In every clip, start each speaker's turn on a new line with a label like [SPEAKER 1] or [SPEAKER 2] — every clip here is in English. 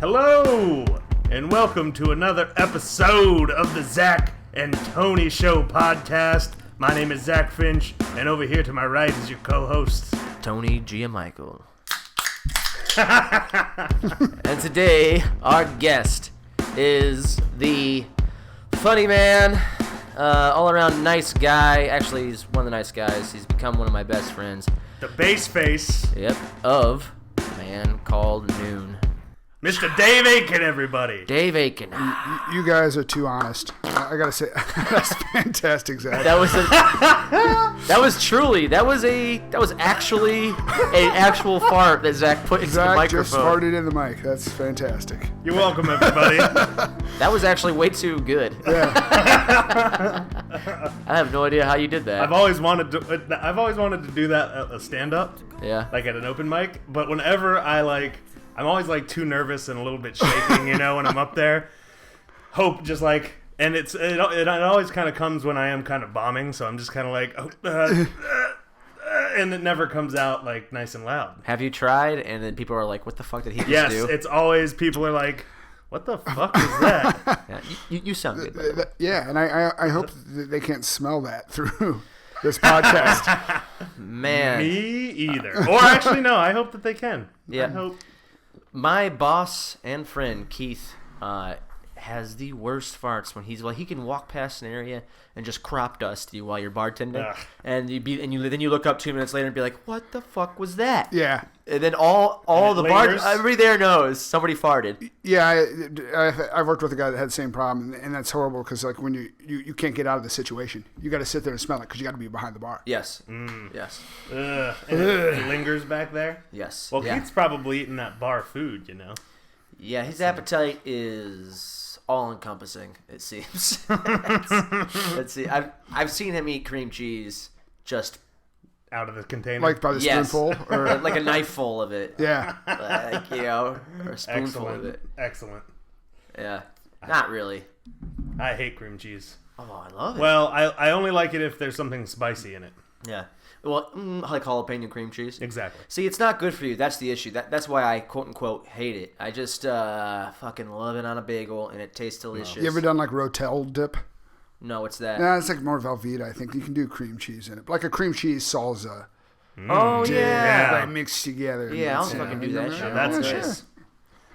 [SPEAKER 1] Hello, and welcome to another episode of the Zach and Tony Show podcast. My name is Zach Finch, and over here to my right is your co-host,
[SPEAKER 2] Tony Giamichael. And today, our guest is the funny man, all-around nice guy. Actually, he's one of the nice guys. He's become one of my best friends.
[SPEAKER 1] the bass face,
[SPEAKER 2] Yep, of Man Called Noon.
[SPEAKER 1] Mr. Dave Aitken, everybody.
[SPEAKER 2] Dave Aitken.
[SPEAKER 3] You guys are too honest. I gotta say, that's fantastic, Zach.
[SPEAKER 2] That was actually an actual fart that Zach put into the
[SPEAKER 3] Zach
[SPEAKER 2] microphone.
[SPEAKER 3] just farted in the mic. That's fantastic.
[SPEAKER 1] You're welcome, everybody.
[SPEAKER 2] That was actually way too good.
[SPEAKER 3] Yeah.
[SPEAKER 2] I have no idea how you did that.
[SPEAKER 1] I've always wanted to do that at a stand-up,
[SPEAKER 2] Yeah.
[SPEAKER 1] like at an open mic. But whenever I'm always like too nervous and a little bit shaking, when I'm up there. Hope just like, and it always kind of comes when I am kind of bombing, so I'm just kind of like, and it never comes out like nice and loud.
[SPEAKER 2] Have you tried? And then people are like, "What the fuck did he just
[SPEAKER 1] Yes,
[SPEAKER 2] do?"
[SPEAKER 1] it's always people are like, "What the fuck is that?"
[SPEAKER 2] Yeah, you sound good. By the way.
[SPEAKER 3] Yeah, and I hope that they can't smell that through this podcast.
[SPEAKER 2] Man,
[SPEAKER 1] Me either. Or actually, no. I hope that they can.
[SPEAKER 2] Yeah.
[SPEAKER 1] I hope.
[SPEAKER 2] my boss and friend Keith has the worst farts when he can walk past an area and just crop dust you while you're bartending,
[SPEAKER 1] Ugh.
[SPEAKER 2] and then you look up 2 minutes later and be like, "What the fuck was that?"
[SPEAKER 3] Yeah.
[SPEAKER 2] And then all the
[SPEAKER 1] lingers.
[SPEAKER 2] everybody there knows somebody farted.
[SPEAKER 3] Yeah, I've worked with a guy that had the same problem, and that's horrible because like when you can't get out of the situation, you got to sit there and smell it because you got to be behind the bar.
[SPEAKER 2] Yes. Yes.
[SPEAKER 1] And it lingers back there.
[SPEAKER 2] Yes.
[SPEAKER 1] Well,
[SPEAKER 2] yeah.
[SPEAKER 1] Keith's probably eating that bar food,
[SPEAKER 2] Yeah, his appetite is all-encompassing, it seems. Let's see. I've seen him eat cream cheese just
[SPEAKER 1] Out of the container.
[SPEAKER 3] Like by the
[SPEAKER 2] yes,
[SPEAKER 3] spoonful, or
[SPEAKER 2] like a knife full of it.
[SPEAKER 3] yeah.
[SPEAKER 2] Like, or a spoonful of it.
[SPEAKER 1] Excellent.
[SPEAKER 2] Yeah, not really.
[SPEAKER 1] I hate cream cheese.
[SPEAKER 2] Oh, I love it.
[SPEAKER 1] Well, I only like it if there's something spicy in it.
[SPEAKER 2] Yeah. Well, like jalapeno cream cheese.
[SPEAKER 1] Exactly.
[SPEAKER 2] See, it's not good for you. That's the issue. That's why I quote unquote hate it. I just fucking love it on a bagel, and it tastes delicious.
[SPEAKER 3] You ever done like Rotel dip?
[SPEAKER 2] No, what's that?
[SPEAKER 3] Nah, it's like more Velveeta. I think you can do cream cheese in it, like a cream cheese salsa.
[SPEAKER 2] Oh yeah.
[SPEAKER 3] Like mixed together.
[SPEAKER 2] Yeah, I'll fucking do that shit.
[SPEAKER 1] That's
[SPEAKER 3] Yeah,
[SPEAKER 1] nice.
[SPEAKER 3] sure.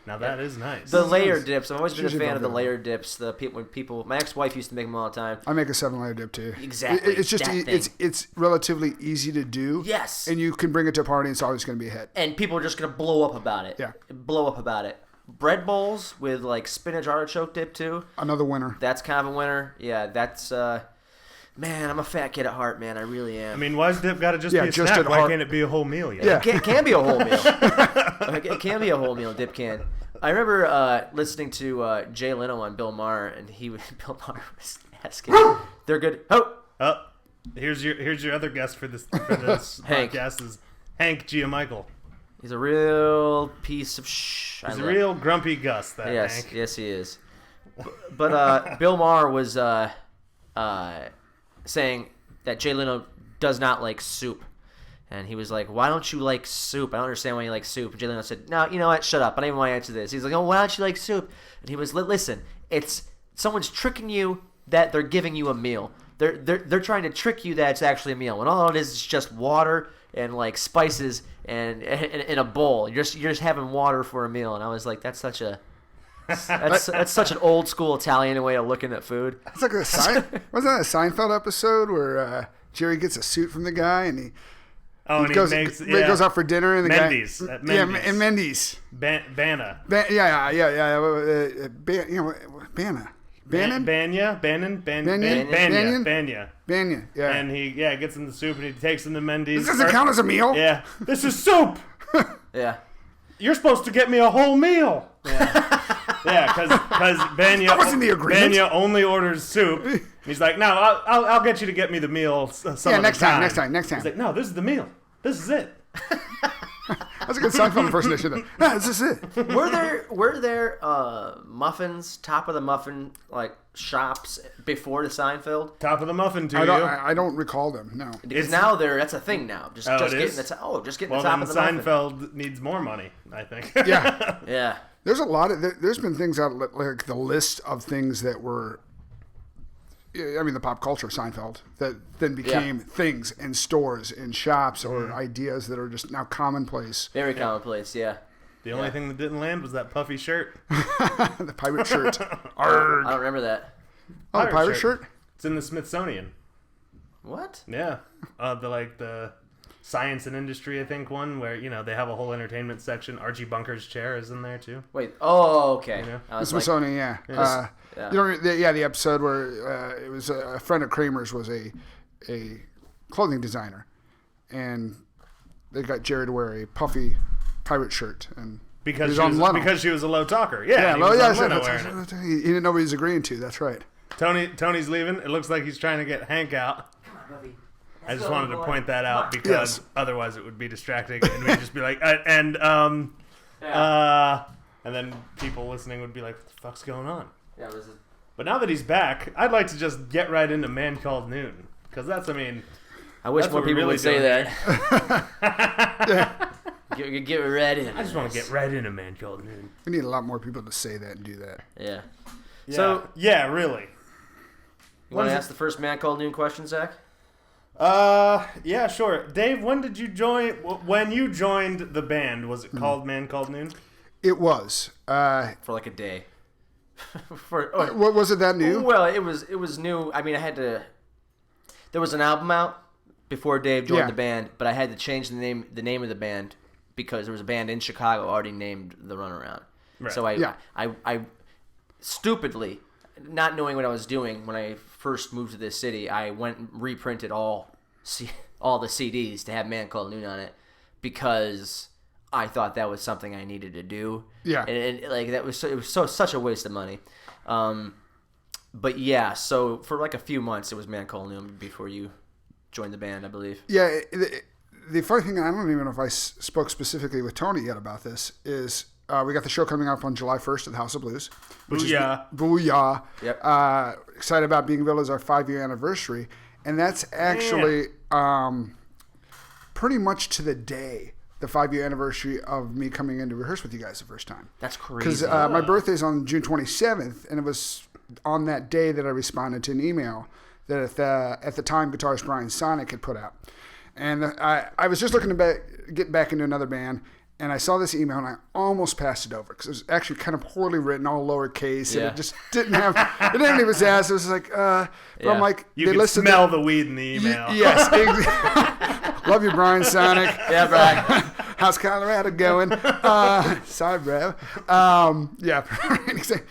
[SPEAKER 1] Now that is nice.
[SPEAKER 2] The layer dips. I've always been a
[SPEAKER 3] Usually
[SPEAKER 2] fan of the
[SPEAKER 3] Velveeta.
[SPEAKER 2] layer dips. When people, my ex-wife used to make them all the time.
[SPEAKER 3] I make a 7-layer dip too.
[SPEAKER 2] Exactly,
[SPEAKER 3] It's just
[SPEAKER 2] that thing.
[SPEAKER 3] it's relatively easy to do.
[SPEAKER 2] Yes.
[SPEAKER 3] And you can bring it to a party. And it's always going to be a hit.
[SPEAKER 2] And people are just gonna blow up about it.
[SPEAKER 3] Yeah.
[SPEAKER 2] Blow up about it. Bread bowls with like spinach artichoke dip too.
[SPEAKER 3] Another winner.
[SPEAKER 2] That's kind of a winner. Yeah, that's man, I'm a fat kid at heart, man. I really am.
[SPEAKER 1] I mean, why's dip got to just
[SPEAKER 3] Yeah,
[SPEAKER 1] be a
[SPEAKER 3] just
[SPEAKER 1] snack?
[SPEAKER 3] at
[SPEAKER 1] Why
[SPEAKER 3] heart.
[SPEAKER 1] can't it be a whole meal?
[SPEAKER 3] Yeah.
[SPEAKER 2] It can be a whole meal. It can be a whole meal. Dip can. I remember listening to Jay Leno on Bill Maher, and Bill Maher was asking, "They're good." Oh,
[SPEAKER 1] Oh, here's your other guest for this
[SPEAKER 2] Hank.
[SPEAKER 1] podcast is Hank Giamichael.
[SPEAKER 2] he's a real piece of shh.
[SPEAKER 1] He's a real grumpy Gus. That
[SPEAKER 2] Yes,
[SPEAKER 1] Hank.
[SPEAKER 2] yes, he is. But Bill Maher was saying that Jay Leno does not like soup. And he was like, "Why don't you like soup? I don't understand why you like soup." And Jay Leno said, "No, you know what? Shut up. I don't even want to answer this." He's like, "Oh, why don't you like soup?" And he was, "Listen, it's someone's tricking you that they're giving you a meal. They're trying to trick you that it's actually a meal. When all it is just water and like spices and in a bowl. You're just having water for a meal." And I was like, "That's such a that's such an old school Italian way of looking at food."
[SPEAKER 3] It's like wasn't that a Seinfeld episode where Jerry gets a suit from the guy and he goes out for dinner and the
[SPEAKER 1] Mendy's,
[SPEAKER 3] guy
[SPEAKER 1] at Mendy's.
[SPEAKER 3] and Mendy's.
[SPEAKER 1] Banna.
[SPEAKER 3] Bannon. Bannon. Yeah.
[SPEAKER 1] And he gets in the soup and he takes him to Mendy's.
[SPEAKER 3] This doesn't count as a meal.
[SPEAKER 1] Yeah, this is soup.
[SPEAKER 2] Yeah.
[SPEAKER 1] You're supposed to get me a whole meal.
[SPEAKER 2] Yeah.
[SPEAKER 1] Yeah, because Banya
[SPEAKER 3] That wasn't the agreement.
[SPEAKER 1] Banya only orders soup. And he's like, "No, I'll get you to get me the meal some other
[SPEAKER 3] next time. Next
[SPEAKER 1] He's like, "No, this is the meal. This is it."
[SPEAKER 3] That's a good Seinfeld impersonation. There. No, this is it.
[SPEAKER 2] Were there muffins, top of the muffin like shops before the Seinfeld?
[SPEAKER 1] Top of the muffin to
[SPEAKER 3] I don't recall them. No.
[SPEAKER 2] Because now that's a thing now. Just
[SPEAKER 1] it
[SPEAKER 2] getting
[SPEAKER 1] is?
[SPEAKER 2] the top
[SPEAKER 1] Well,
[SPEAKER 2] of the muffin.
[SPEAKER 1] Seinfeld needs more money, I think.
[SPEAKER 3] Yeah.
[SPEAKER 2] Yeah.
[SPEAKER 3] There's a lot of there's been things out like the list of things that were. I mean, the pop culture Seinfeld that then became things in stores, in shops, or ideas that are just now commonplace.
[SPEAKER 2] Very commonplace, yeah.
[SPEAKER 1] The only thing that didn't land was that puffy shirt.
[SPEAKER 3] The pirate shirt.
[SPEAKER 2] I don't remember that.
[SPEAKER 3] Oh, the pirate shirt?
[SPEAKER 1] It's in the Smithsonian.
[SPEAKER 2] What?
[SPEAKER 1] Yeah. The science and industry, I think, one where, they have a whole entertainment section. Archie Bunker's chair is in there, too.
[SPEAKER 2] Wait. Oh, okay.
[SPEAKER 3] The Smithsonian, yeah. The episode where it was a friend of Kramer's was a clothing designer, and they got Jerry to wear a puffy pirate shirt, and
[SPEAKER 1] because she was a low talker. He didn't know what he was agreeing to. That's right. Tony's leaving. It looks like he's trying to get Hank out. Come on, Buffy. I just wanted to point that out because otherwise it would be distracting, and we'd just be like, and then people listening would be like, "What the fuck's going on?"
[SPEAKER 2] Yeah,
[SPEAKER 1] But now that he's back, I'd like to just get right into Man Called Noon, because I
[SPEAKER 2] wish more people would say that. Get right in.
[SPEAKER 1] I just want to get right into Man Called Noon.
[SPEAKER 3] We need a lot more people to say that and do that.
[SPEAKER 2] Yeah.
[SPEAKER 1] So really.
[SPEAKER 2] You want to ask the first Man Called Noon question, Zach?
[SPEAKER 1] Yeah, sure. Dave, when did you join? When you joined the band, was it called Man Called Noon?
[SPEAKER 3] It was.
[SPEAKER 2] For like a day.
[SPEAKER 3] What was it that new?
[SPEAKER 2] Well, it was new. I mean, there was an album out before Dave joined the band, but I had to change the name of the band because there was a band in Chicago already named The Runaround. Right. So I stupidly, not knowing what I was doing when I first moved to this city, I went and reprinted all the CDs to have Man Called Noon on it because I thought that was something I needed to do.
[SPEAKER 3] Yeah.
[SPEAKER 2] And it was such a waste of money. But yeah, so for like a few months it was Man Called Noon before you joined the band, I believe.
[SPEAKER 3] Yeah. The funny thing, I don't even know if I spoke specifically with Tony yet about this, is we got the show coming up on July 1st at the House of Blues. Booyah.
[SPEAKER 2] Yep.
[SPEAKER 3] Excited about being billed as our 5-year anniversary. And that's actually pretty much to the day, the 5-year anniversary of me coming in to rehearse with you guys the first time.
[SPEAKER 2] That's crazy.
[SPEAKER 3] Because my birthday's on June 27th, and it was on that day that I responded to an email that at the time guitarist Brian Sonic had put out. And I was just looking to get back into another band, and I saw this email, and I almost passed it over because it was actually kind of poorly written, all lowercase, and it just didn't have it didn't have his ass. It was like, but I'm like,
[SPEAKER 1] you can smell the weed in the email.
[SPEAKER 3] Yes, love you, Brian Sonic.
[SPEAKER 2] Yeah, Brian.
[SPEAKER 3] How's Colorado going? Sorry, bro.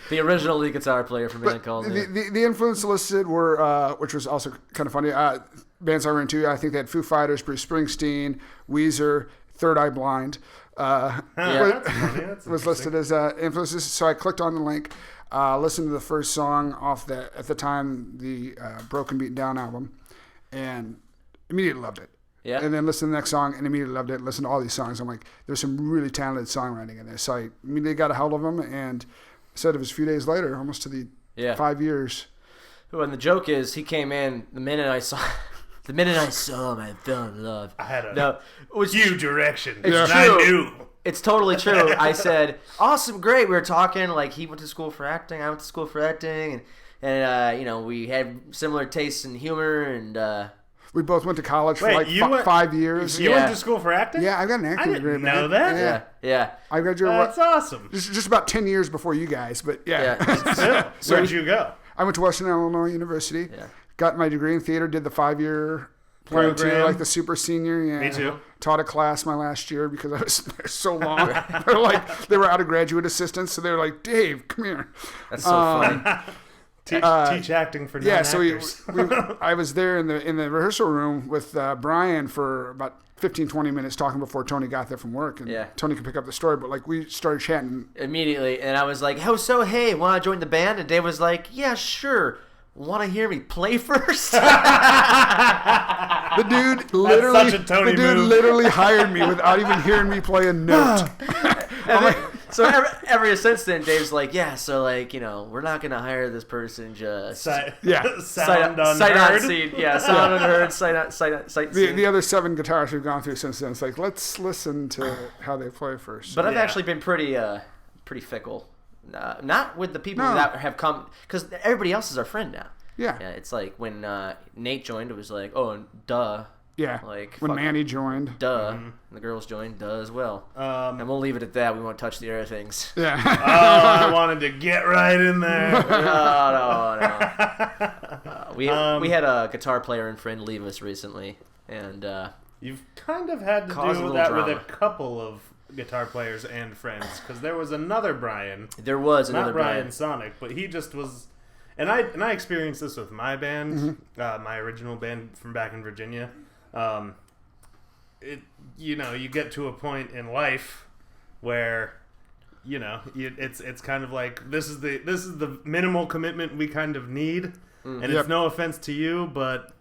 [SPEAKER 2] The original lead guitar player from Man Called Noon.
[SPEAKER 3] The influence listed were, which was also kind of funny. Bands I were into, I think they had Foo Fighters, Bruce Springsteen, Weezer, Third Eye Blind. Was listed as influences. So I clicked on the link, listened to the first song off at the time, the Broken Beaten Down album, and immediately loved it.
[SPEAKER 2] Yeah.
[SPEAKER 3] And then listened to the next song and immediately loved it. Listened to all these songs. I'm like, there's some really talented songwriting in there. So I immediately got a hold of them, and said it was a few days later, almost to the 5 years.
[SPEAKER 2] Well, and the joke is, he came in the minute I saw him, I fell in love.
[SPEAKER 1] I had a huge erection.
[SPEAKER 2] It's true. I knew. It's totally true. I said, awesome, great. We were talking, like, he went to school for acting, I went to school for acting, and we had similar tastes in humor, and
[SPEAKER 3] we both went to college for 5 years.
[SPEAKER 1] You went to school for acting?
[SPEAKER 3] Yeah, I got an acting degree.
[SPEAKER 1] I didn't know that.
[SPEAKER 2] Yeah.
[SPEAKER 3] I graduated.
[SPEAKER 1] That's awesome.
[SPEAKER 3] Just about 10 years before you guys, but yeah.
[SPEAKER 1] Where'd you go?
[SPEAKER 3] I went to Western Illinois University.
[SPEAKER 2] Yeah.
[SPEAKER 3] Got my degree in theater. Did the 5-year program, like the super senior. Yeah.
[SPEAKER 1] Me too.
[SPEAKER 3] Taught a class my last year because I was there so long. They were out of graduate assistants, so they were like, "Dave, come here."
[SPEAKER 2] That's so funny.
[SPEAKER 1] Teach acting for non-actors.
[SPEAKER 3] I was there in the rehearsal room with Brian for about 15-20 minutes talking before Tony got there from work, and Tony could pick up the story, but we started chatting
[SPEAKER 2] immediately, and I was like, hey, want to join the band? And Dave was like, yeah, sure. Want to hear me play first?
[SPEAKER 3] The dude literally hired me without even hearing me play a note.
[SPEAKER 2] So ever since then, Dave's like, yeah, so we're not gonna hire this person just
[SPEAKER 1] sound unheard.
[SPEAKER 2] Sound unheard. Sight.
[SPEAKER 3] The other 7 guitarists we've gone through since then, it's like, let's listen to how they play first.
[SPEAKER 2] But I've actually been pretty pretty fickle. Not with the people that have come, because everybody else is our friend now.
[SPEAKER 3] Yeah.
[SPEAKER 2] It's like when Nate joined, it was like, oh, duh.
[SPEAKER 3] Yeah.
[SPEAKER 2] Like
[SPEAKER 3] when Manny joined.
[SPEAKER 2] Duh. And the girls joined, duh as well. And we'll leave it at that. We won't touch the other things.
[SPEAKER 3] Yeah.
[SPEAKER 1] I wanted to get right in there.
[SPEAKER 2] No. We had a guitar player and friend leave us recently, and
[SPEAKER 1] you've kind of had to do that with a couple of guitar players and friends, because there was another Brian.
[SPEAKER 2] There was another
[SPEAKER 1] not Brian
[SPEAKER 2] Brian
[SPEAKER 1] Sonic, but he just was. And I experienced this with my band, my original band from back in Virginia. You get to a point in life where, it's kind of like this is the minimal commitment we kind of need, and it's no offense to you, but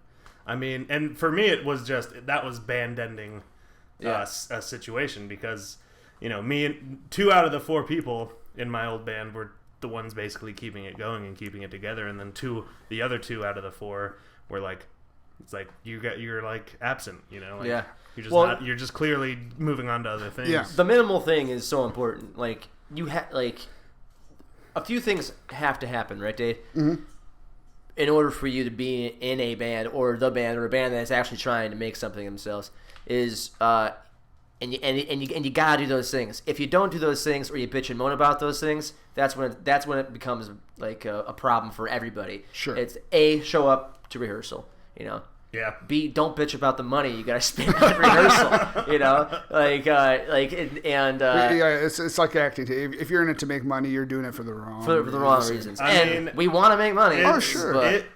[SPEAKER 1] I mean, and for me it was that was band ending a situation, because me and 2 out of the 4 people in my old band were the ones basically keeping it going and keeping it together, and then the other 2 out of the 4 were like, it's like you're like absent, you're just clearly moving on to other things.
[SPEAKER 3] Yeah.
[SPEAKER 2] The minimal thing is so important. Like a few things have to happen, right, Dave? Mm-hmm. In order for you to be in a band or a band that's actually trying to make something themselves, is and you gotta do those things. If you don't do those things, or you bitch and moan about those things, that's when it becomes like a problem for everybody.
[SPEAKER 3] Sure.
[SPEAKER 2] It's A, show up to rehearsal.
[SPEAKER 1] Yeah.
[SPEAKER 2] B, don't bitch about the money you gotta spend at rehearsal.
[SPEAKER 3] It's like acting. If you're in it to make money, you're doing it for the wrong
[SPEAKER 2] reasons. I mean, we want to make money.
[SPEAKER 3] Oh, sure.
[SPEAKER 2] But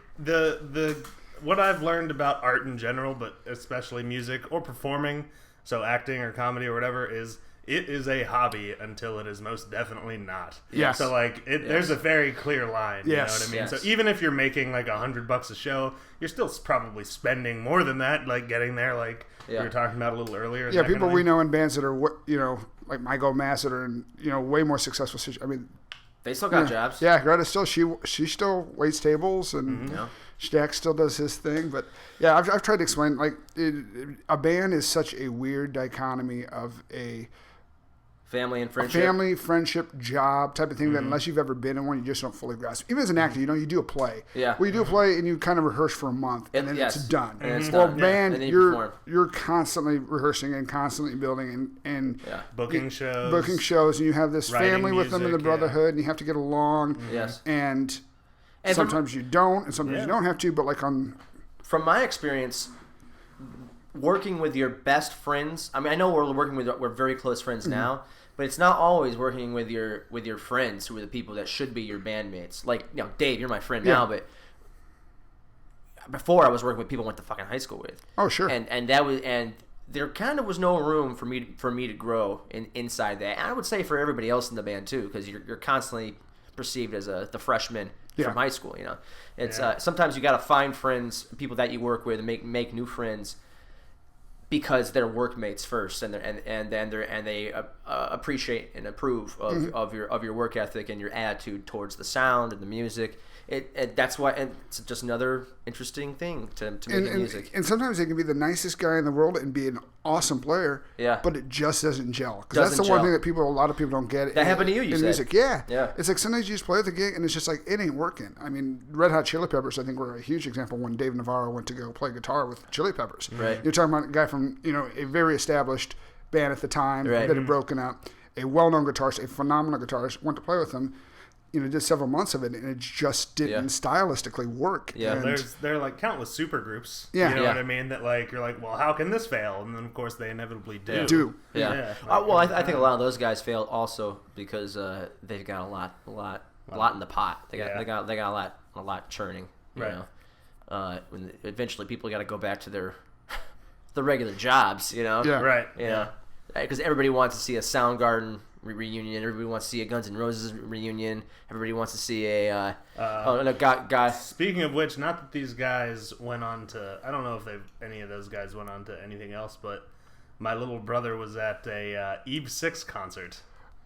[SPEAKER 1] What I've learned about art in general, but especially music or performing, so acting or comedy or whatever, is it is a hobby until it is most definitely not.
[SPEAKER 3] Yes.
[SPEAKER 1] So there's a very clear line. You know what I mean?
[SPEAKER 2] Yes.
[SPEAKER 1] So even if you're making like $100 a show, you're still probably spending more than that, like getting there, like we were talking about a little earlier.
[SPEAKER 3] Yeah, people we know in bands that are like My Gold Mass that are in way more successful. I mean,
[SPEAKER 2] they still got jobs.
[SPEAKER 3] Yeah, Greta still she still waits tables, and Jack still does his thing. But yeah, I've tried to explain, like a band is such a weird dichotomy of a
[SPEAKER 2] family and friendship.
[SPEAKER 3] Family, friendship, job type of thing that unless you've ever been in one, you just don't fully grasp. Even as an actor, you do a play.
[SPEAKER 2] Yeah.
[SPEAKER 3] Well, you do a play and you kind of rehearse for a month, and then it's done.
[SPEAKER 2] And it's
[SPEAKER 3] well,
[SPEAKER 2] done.
[SPEAKER 3] band,
[SPEAKER 2] And then
[SPEAKER 3] you're constantly rehearsing and constantly building and
[SPEAKER 1] booking shows,
[SPEAKER 3] and you have this family with them in the brotherhood, and you have to get along.
[SPEAKER 2] Yes.
[SPEAKER 3] And sometimes you don't, and sometimes you don't have to. But
[SPEAKER 2] from my experience, working with your best friends. I mean, I know we're very close friends now. But it's not always working with your friends, who are the people that should be your bandmates. Like, Dave, you're my friend now, but before I was working with people I went to fucking high school with.
[SPEAKER 3] Oh, sure.
[SPEAKER 2] And there kind of was no room for me to grow inside that. And I would say for everybody else in the band too, because you're constantly perceived as the freshman from high school. It's sometimes you got to find friends, people that you work with, and make new friends, because they're workmates first, and they appreciate and approve of your work ethic and your attitude towards the sound and the music. That's why, and it's just another interesting thing to make music.
[SPEAKER 3] And sometimes they can be the nicest guy in the world and be an awesome player, but it just doesn't gel. Because that's the one thing that a lot of people don't get.
[SPEAKER 2] That happened to you,
[SPEAKER 3] in music. Yeah. It's like sometimes you just play the gig and it's just like, it ain't working. I mean, Red Hot Chili Peppers, I think, were a huge example when Dave Navarro went to go play guitar with Chili Peppers.
[SPEAKER 2] Right.
[SPEAKER 3] You're talking about a guy from, a very established band at the time that had broken up, a well-known guitarist, a phenomenal guitarist, went to play with him. Did several months of it, and it just didn't stylistically work.
[SPEAKER 1] Yeah, there are like countless super groups.
[SPEAKER 3] Yeah.
[SPEAKER 1] You know what I mean? That like you're like, well, how can this fail? And then of course they inevitably do.
[SPEAKER 2] Yeah. Well, I think a lot of those guys fail also because they've got a lot in the pot. They got a lot churning. You know, when eventually people got to go back to their regular jobs.
[SPEAKER 3] Yeah.
[SPEAKER 1] Right.
[SPEAKER 2] Because everybody wants to see a Soundgarden reunion. Everybody wants to see a Guns N' Roses reunion. Everybody wants to see a guy.
[SPEAKER 1] Speaking of which, not that these guys went on to. I don't know if any of those guys went on to anything else, but my little brother was at a Eve 6 concert.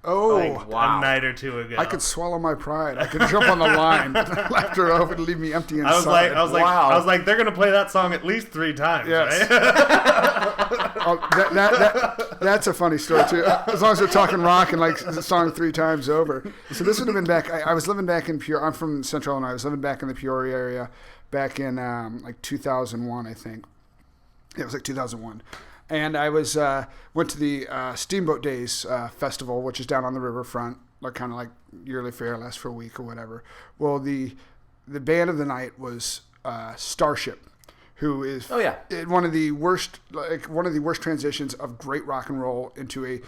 [SPEAKER 3] Oh,
[SPEAKER 1] a night or two ago.
[SPEAKER 3] I could swallow my pride. I could jump on the line, left her over, and leave me empty inside.
[SPEAKER 1] I was like, they're gonna play that song at least 3 times.
[SPEAKER 3] Yes.
[SPEAKER 1] Right?
[SPEAKER 3] That's a funny story too. As long as we're talking rock and like the song 3 times over. So this would have been back. I was living back in Peoria. I'm from Central Illinois. I was living back in the Peoria area back in like 2001, I think. It was like 2001. And I was went to the Steamboat Days festival, which is down on the riverfront, like kind of like yearly fair, lasts for a week or whatever. Well, the band of the night was Starship, who is one of the worst transitions of great rock and roll into a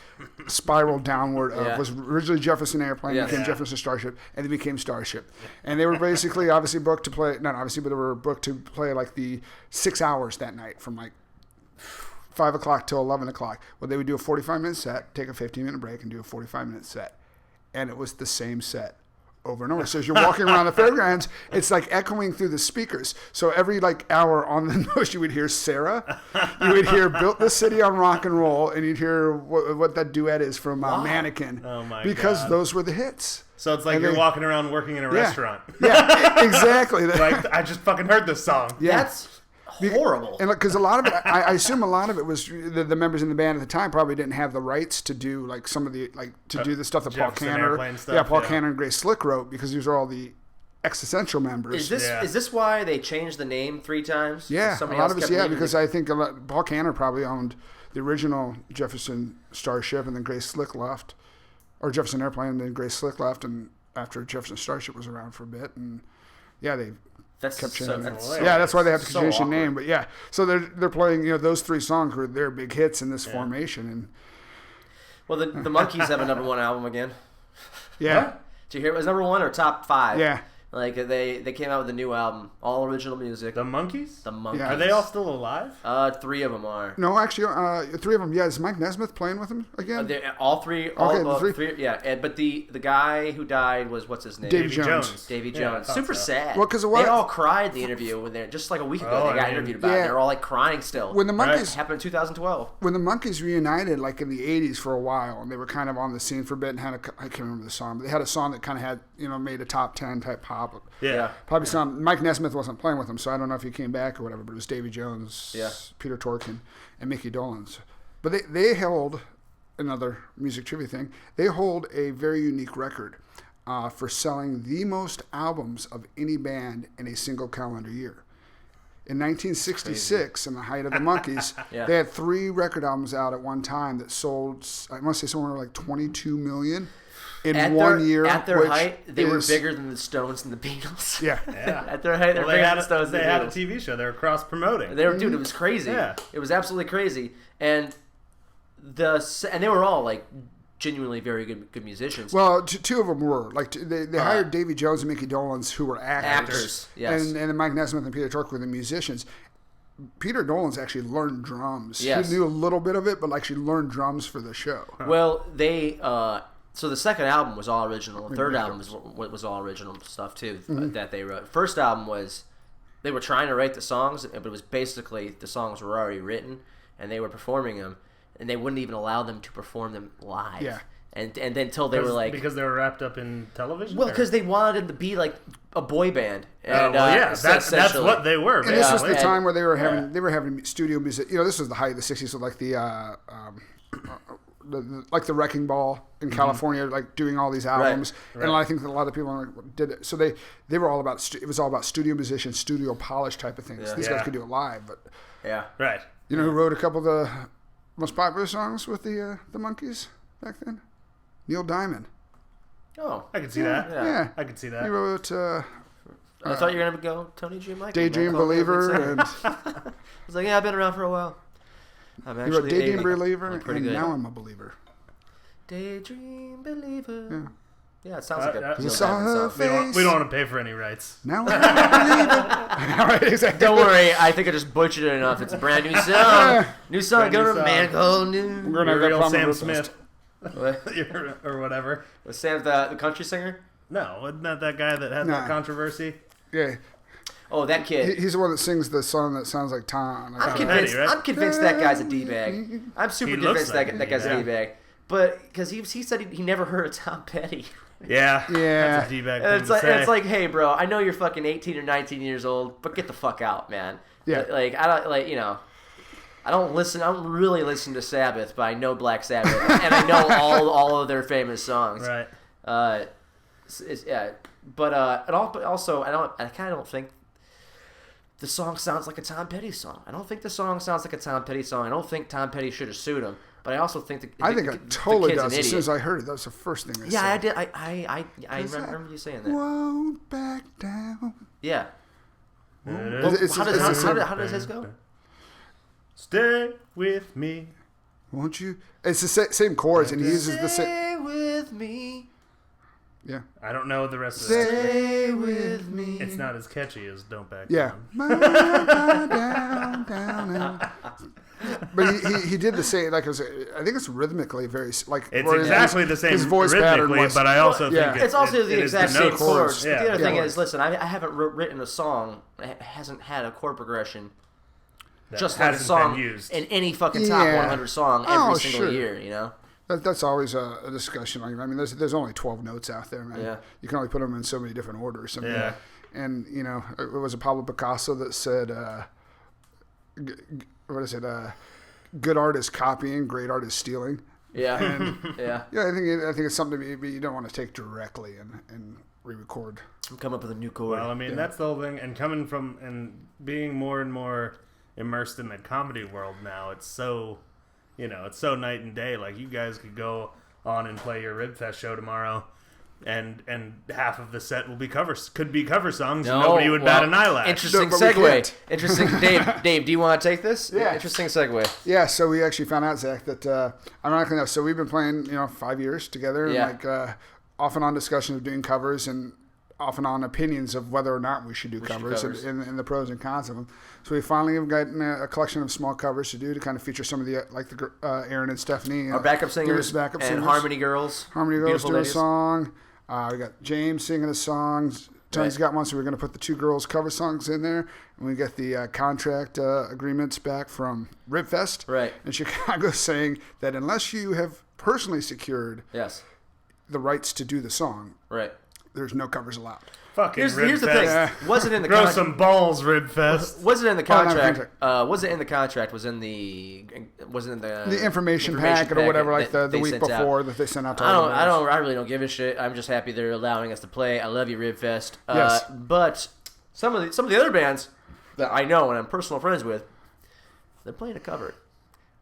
[SPEAKER 3] spiral downward of was originally Jefferson Airplane, became Jefferson Starship, and they became Starship. And they were basically obviously booked to play, not obviously, but they were booked to play like the 6 hours that night from like 5 o'clock till 11 o'clock. Well, they would do a 45-minute set, take a 15-minute break, and do a 45-minute set. And it was the same set over and over. So as you're walking around the fairgrounds, it's like echoing through the speakers. So every like hour on the nose, you would hear Sarah, you would hear "Built the City on Rock and Roll," and you'd hear what that duet is from Mannequin.
[SPEAKER 1] Oh my
[SPEAKER 3] because
[SPEAKER 1] God.
[SPEAKER 3] those were the hits.
[SPEAKER 1] So it's like you're walking around working in a restaurant.
[SPEAKER 3] Yeah, exactly.
[SPEAKER 1] Like, I just fucking heard this song.
[SPEAKER 3] Yeah.
[SPEAKER 2] That's horrible.
[SPEAKER 3] And because a lot of it, I assume a lot of it was the members in the band at the time probably didn't have the rights to do like some of the do the stuff that Paul Canner, Paul Canner and Grace Slick wrote, because these are all the existential members.
[SPEAKER 2] Is this why they changed the name 3 times?
[SPEAKER 3] Yeah, a lot of it's because I think Paul Canner probably owned the original Jefferson Starship, and then Grace Slick left, or Jefferson Airplane, and then Grace Slick left, and after Jefferson Starship was around for a bit, and they kept changing. That's why they have to change the name. But so they're playing. Those 3 songs were their big hits in this formation. And
[SPEAKER 2] well, the Monkees have a #1 album again.
[SPEAKER 3] Yeah.
[SPEAKER 2] What? Did you hear it was #1 or top 5?
[SPEAKER 3] Yeah.
[SPEAKER 2] Like they came out with a new album, all original music.
[SPEAKER 1] The Monkees?
[SPEAKER 2] The Monkees.
[SPEAKER 3] Yeah.
[SPEAKER 1] Are they all still alive?
[SPEAKER 2] 3 of them are.
[SPEAKER 3] No, actually, 3 of them. Yeah, is Mike Nesmith playing with them again?
[SPEAKER 2] All 3. Three. Yeah, but the guy who died was, what's his name?
[SPEAKER 3] Davy Jones.
[SPEAKER 2] Davy Jones. Super sad.
[SPEAKER 3] Well, because
[SPEAKER 2] they all cried in the interview when they just like a week ago. They got interviewed about it. They're all like crying still.
[SPEAKER 3] When the Monkees
[SPEAKER 2] it happened in 2012.
[SPEAKER 3] When the Monkees reunited, like in the '80s for a while, and they were kind of on the scene for a bit, and I can't remember the song, but they had a song that kind of had made a top 10 type pop.
[SPEAKER 1] Yeah.
[SPEAKER 3] Probably some. Mike Nesmith wasn't playing with them, so I don't know if he came back or whatever. But it was Davy Jones, Peter Torkin, and Mickey Dolenz. But they held another music trivia thing. They hold a very unique record for selling the most albums of any band in a single calendar year. In 1966, in the height of the Monkees, they had 3 record albums out at one time that sold, I must say, somewhere like 22 million. In 1 year.
[SPEAKER 2] At their height, they were bigger than the Stones and the Beatles.
[SPEAKER 3] Yeah.
[SPEAKER 2] At their height, they were bigger than the Stones and the Beatles.
[SPEAKER 1] They had a TV show. They were cross-promoting.
[SPEAKER 2] Dude, it was crazy.
[SPEAKER 1] Yeah.
[SPEAKER 2] It was absolutely crazy. And they were all, like, genuinely very good musicians.
[SPEAKER 3] Well, 2 of them were. Like, they hired Davy Jones and Mickey Dolenz, who were actors.
[SPEAKER 2] Yes.
[SPEAKER 3] And then Mike Nesmith and Peter Tork were the musicians. Peter Dolenz actually learned drums.
[SPEAKER 2] Yes.
[SPEAKER 3] He knew a little bit of it, but actually learned drums for the show.
[SPEAKER 2] Well, they... So the second album was all original. The third album was all original stuff too that they wrote. First album was they were trying to write the songs, but it was basically the songs were already written and they were performing them, and they wouldn't even allow them to perform them live.
[SPEAKER 3] Yeah.
[SPEAKER 2] And then until they were like
[SPEAKER 1] because they were wrapped up in television.
[SPEAKER 2] Well, because they wanted them to be like a boy band. And,
[SPEAKER 1] that's what they were.
[SPEAKER 3] And this was the time where they were having studio music. This was the height of the '60s, so like the Wrecking Ball in California, like doing all these albums, and I think that a lot of people did it. So they were all about it was all about studio musicians, studio polish type of things. These guys could do it live, but You know who wrote a couple of the most popular songs with the Monkees back then? Neil Diamond.
[SPEAKER 2] Oh,
[SPEAKER 1] I could see that.
[SPEAKER 3] Yeah,
[SPEAKER 1] I could see that.
[SPEAKER 3] He wrote.
[SPEAKER 2] I thought you were gonna go Tony G. Michael.
[SPEAKER 3] Daydream Believer, and
[SPEAKER 2] I was like, I've been around for a while. I'm
[SPEAKER 3] he wrote Daydream Believer, and
[SPEAKER 2] good.
[SPEAKER 3] Now I'm a Believer.
[SPEAKER 2] Daydream Believer. Yeah, it sounds like a
[SPEAKER 3] You saw her face.
[SPEAKER 1] We don't want to pay for any rights.
[SPEAKER 3] Now I'm a Believer. All right, exactly.
[SPEAKER 2] Don't worry, I think I just butchered it enough. It's a brand new song. New song, go to Man Called Noon.
[SPEAKER 3] We're gonna have
[SPEAKER 1] Real
[SPEAKER 3] that
[SPEAKER 1] Sam
[SPEAKER 3] problem
[SPEAKER 1] Smith.
[SPEAKER 2] What?
[SPEAKER 1] Or whatever.
[SPEAKER 2] Was Sam the country singer?
[SPEAKER 1] No, wasn't that guy that had that controversy?
[SPEAKER 3] Yeah.
[SPEAKER 2] Oh, that kid.
[SPEAKER 3] He's the one that sings the song that sounds like Tom.
[SPEAKER 2] I'm convinced that guy's a D-bag. I'm super convinced that guy's a D-bag. But because he said he never heard of Tom Petty.
[SPEAKER 1] Yeah. That's a D-bag thing to say.
[SPEAKER 2] It's like, hey, bro, I know you're fucking 18 or 19 years old, but get the fuck out, man.
[SPEAKER 3] Yeah.
[SPEAKER 2] Like, I don't, like, I don't really listen to Sabbath, but I know Black Sabbath, and I know all of their famous songs.
[SPEAKER 1] Right.
[SPEAKER 2] But also I kind of don't think the song sounds like a Tom Petty song. I don't think the song sounds like a Tom Petty song. I don't think Tom Petty should have sued him. But I also think
[SPEAKER 3] I think it totally does. As soon as I heard it, that was the first thing I said.
[SPEAKER 2] Yeah, I did. I remember you saying that.
[SPEAKER 3] Won't back down.
[SPEAKER 2] Yeah.
[SPEAKER 3] How
[SPEAKER 2] does his go?
[SPEAKER 1] Stay with me.
[SPEAKER 3] Won't you? It's the same chords, and he uses the same.
[SPEAKER 2] Stay with me.
[SPEAKER 3] Yeah.
[SPEAKER 1] I don't know the rest of that.
[SPEAKER 2] Stay with me.
[SPEAKER 1] It's not as catchy as Don't Back
[SPEAKER 3] Down, down. But he did the same, like, I think it's rhythmically very, like...
[SPEAKER 1] It's exactly the same
[SPEAKER 3] his voice
[SPEAKER 1] rhythmically,
[SPEAKER 3] was,
[SPEAKER 1] but I also think
[SPEAKER 2] it's also the exact same chords.
[SPEAKER 1] Yeah.
[SPEAKER 2] But the other thing is, listen, I haven't written a song that hasn't had a chord progression
[SPEAKER 1] that
[SPEAKER 2] just like a song
[SPEAKER 1] used
[SPEAKER 2] in any fucking top 100 song every single year, you know?
[SPEAKER 3] That's always a discussion. I mean, there's only 12 notes out there, man.
[SPEAKER 2] Yeah.
[SPEAKER 3] You can only put them in so many different orders. I mean,
[SPEAKER 1] Yeah.
[SPEAKER 3] And, you know, it was a Pablo Picasso that said, what is it? Good art is copying, great art is stealing.
[SPEAKER 2] Yeah.
[SPEAKER 3] Yeah, I think it's something you don't want to take directly and re-record.
[SPEAKER 2] Come up with a new chord.
[SPEAKER 1] Well, I mean, that's the whole thing. And coming from and being more and more immersed in the comedy world now, it's so, it's so night and day. Like, you guys could go on and play your Ribfest show tomorrow, and half of the set could be cover songs, and nobody would bat an eyelash.
[SPEAKER 2] Interesting
[SPEAKER 3] No, but we
[SPEAKER 2] segue.
[SPEAKER 3] can't.
[SPEAKER 2] Interesting, Dave. Do you want to take this?
[SPEAKER 3] Yeah.
[SPEAKER 2] Interesting segue.
[SPEAKER 3] Yeah, so we actually found out, Zach, that ironically enough, so we've been playing 5 years together,
[SPEAKER 2] Yeah.
[SPEAKER 3] and off and on discussion of doing covers, and off and on opinions of whether or not we should do covers, and the pros and cons of them. So we finally have gotten a collection of small covers to do to kind of feature some of the Aaron and Stephanie,
[SPEAKER 2] Our backup singers and Harmony Girls.
[SPEAKER 3] Harmony Girls
[SPEAKER 2] Beautiful
[SPEAKER 3] do
[SPEAKER 2] ladies.
[SPEAKER 3] a song. We got James singing a song. Tony's got one, so we're going to put the two girls' cover songs in there. And we get the contract agreements back from Ribfest in Chicago saying that unless you have personally secured the rights to do the song, there's no covers allowed.
[SPEAKER 1] Fucking
[SPEAKER 2] Here's the
[SPEAKER 1] Ribfest.
[SPEAKER 2] thing. Wasn't in the
[SPEAKER 1] Grow
[SPEAKER 2] contract.
[SPEAKER 1] some balls, Ribfest.
[SPEAKER 2] Wasn't in the
[SPEAKER 3] Oh, not
[SPEAKER 2] contract.
[SPEAKER 3] contract.
[SPEAKER 2] Wasn't in the contract. Was in the
[SPEAKER 3] information packet or whatever, like
[SPEAKER 2] that
[SPEAKER 3] the
[SPEAKER 2] they
[SPEAKER 3] week
[SPEAKER 2] sent out.
[SPEAKER 3] before that they sent out to all the members.
[SPEAKER 2] I really don't give a shit. I'm just happy they're allowing us to play. I love you, Ribfest.
[SPEAKER 3] Yes.
[SPEAKER 2] But some of the other bands that I know and I'm personal friends with, they're playing a cover,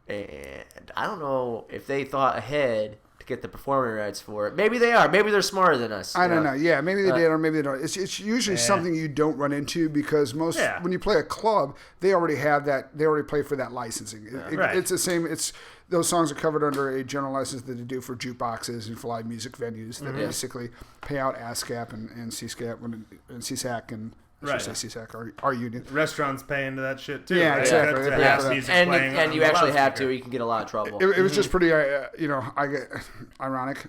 [SPEAKER 2] and I don't know if they thought ahead to get the performing rights for it. Maybe they are. Maybe they're smarter than us.
[SPEAKER 3] I don't know. Yeah, maybe they did or maybe they don't. It's usually something you don't run into because when you play a club, they already have that. They already play for that licensing. It's the same. Those songs are covered under a general license that they do for jukeboxes and for live music venues that basically pay out ASCAP and CSCAP and CSAC and I should say CSAC, our union.
[SPEAKER 1] Restaurants pay into that shit too.
[SPEAKER 3] Yeah,
[SPEAKER 1] right?
[SPEAKER 3] exactly.
[SPEAKER 1] To
[SPEAKER 3] Yeah.
[SPEAKER 1] have music
[SPEAKER 2] And
[SPEAKER 1] playing on
[SPEAKER 2] you
[SPEAKER 1] the
[SPEAKER 2] actually have
[SPEAKER 1] loudspeaker.
[SPEAKER 2] to. You can get a lot of trouble.
[SPEAKER 3] It was just pretty, I get ironic.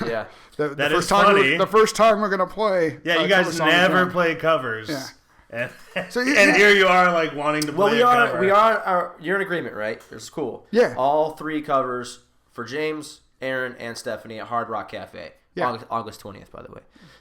[SPEAKER 2] Yeah.
[SPEAKER 1] That is funny.
[SPEAKER 3] The first time we're gonna play.
[SPEAKER 1] Yeah, you guys never play covers.
[SPEAKER 3] Yeah.
[SPEAKER 1] And,
[SPEAKER 3] So,
[SPEAKER 1] and here you are, like, wanting to play a cover.
[SPEAKER 2] You're in agreement, right? It's cool.
[SPEAKER 3] Yeah.
[SPEAKER 2] All three covers for James, Aaron, and Stephanie at Hard Rock Cafe.
[SPEAKER 3] Yeah.
[SPEAKER 2] August 20th, by the way.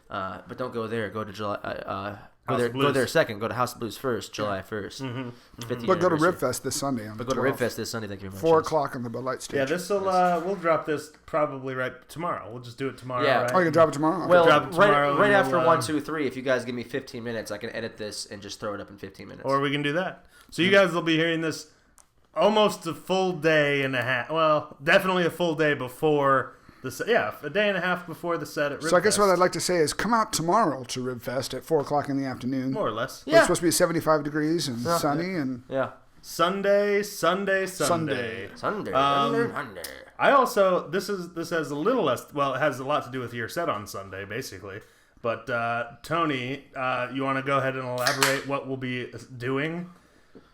[SPEAKER 2] But don't go there. Go to July.
[SPEAKER 1] Go
[SPEAKER 2] there second. Go to House of Blues first, July 1st.
[SPEAKER 1] Mm-hmm.
[SPEAKER 2] 50th
[SPEAKER 3] But go to
[SPEAKER 2] anniversary.
[SPEAKER 3] Ribfest this Sunday.
[SPEAKER 2] But go to Ribfest this Sunday. Thank you very much.
[SPEAKER 3] 4:00 on the Bud Light stage.
[SPEAKER 1] Yeah, we'll drop this probably right tomorrow. We'll just do it tomorrow.
[SPEAKER 2] Yeah.
[SPEAKER 1] Right?
[SPEAKER 3] Oh, you can drop it tomorrow? Okay.
[SPEAKER 2] Well,
[SPEAKER 1] Drop it tomorrow
[SPEAKER 2] right
[SPEAKER 1] and
[SPEAKER 2] after
[SPEAKER 1] we'll,
[SPEAKER 2] 1, 2, 3. If you guys give me 15 minutes, I can edit this and just throw it up in 15 minutes.
[SPEAKER 1] Or we can do that. So you guys will be hearing this almost a full day and a half. Well, definitely a full day before the set. Yeah, a day and a half before the set at Ribfest.
[SPEAKER 3] So I guess what I'd like to say is come out tomorrow to Ribfest at 4:00 in the afternoon.
[SPEAKER 1] More or less.
[SPEAKER 3] It's supposed to be 75 degrees and sunny and
[SPEAKER 2] Yeah.
[SPEAKER 1] Sunday.
[SPEAKER 2] Sunday.
[SPEAKER 1] I also this has a little less. Well, it has a lot to do with your set on Sunday, basically. But Tony, you want to go ahead and elaborate what we'll be doing?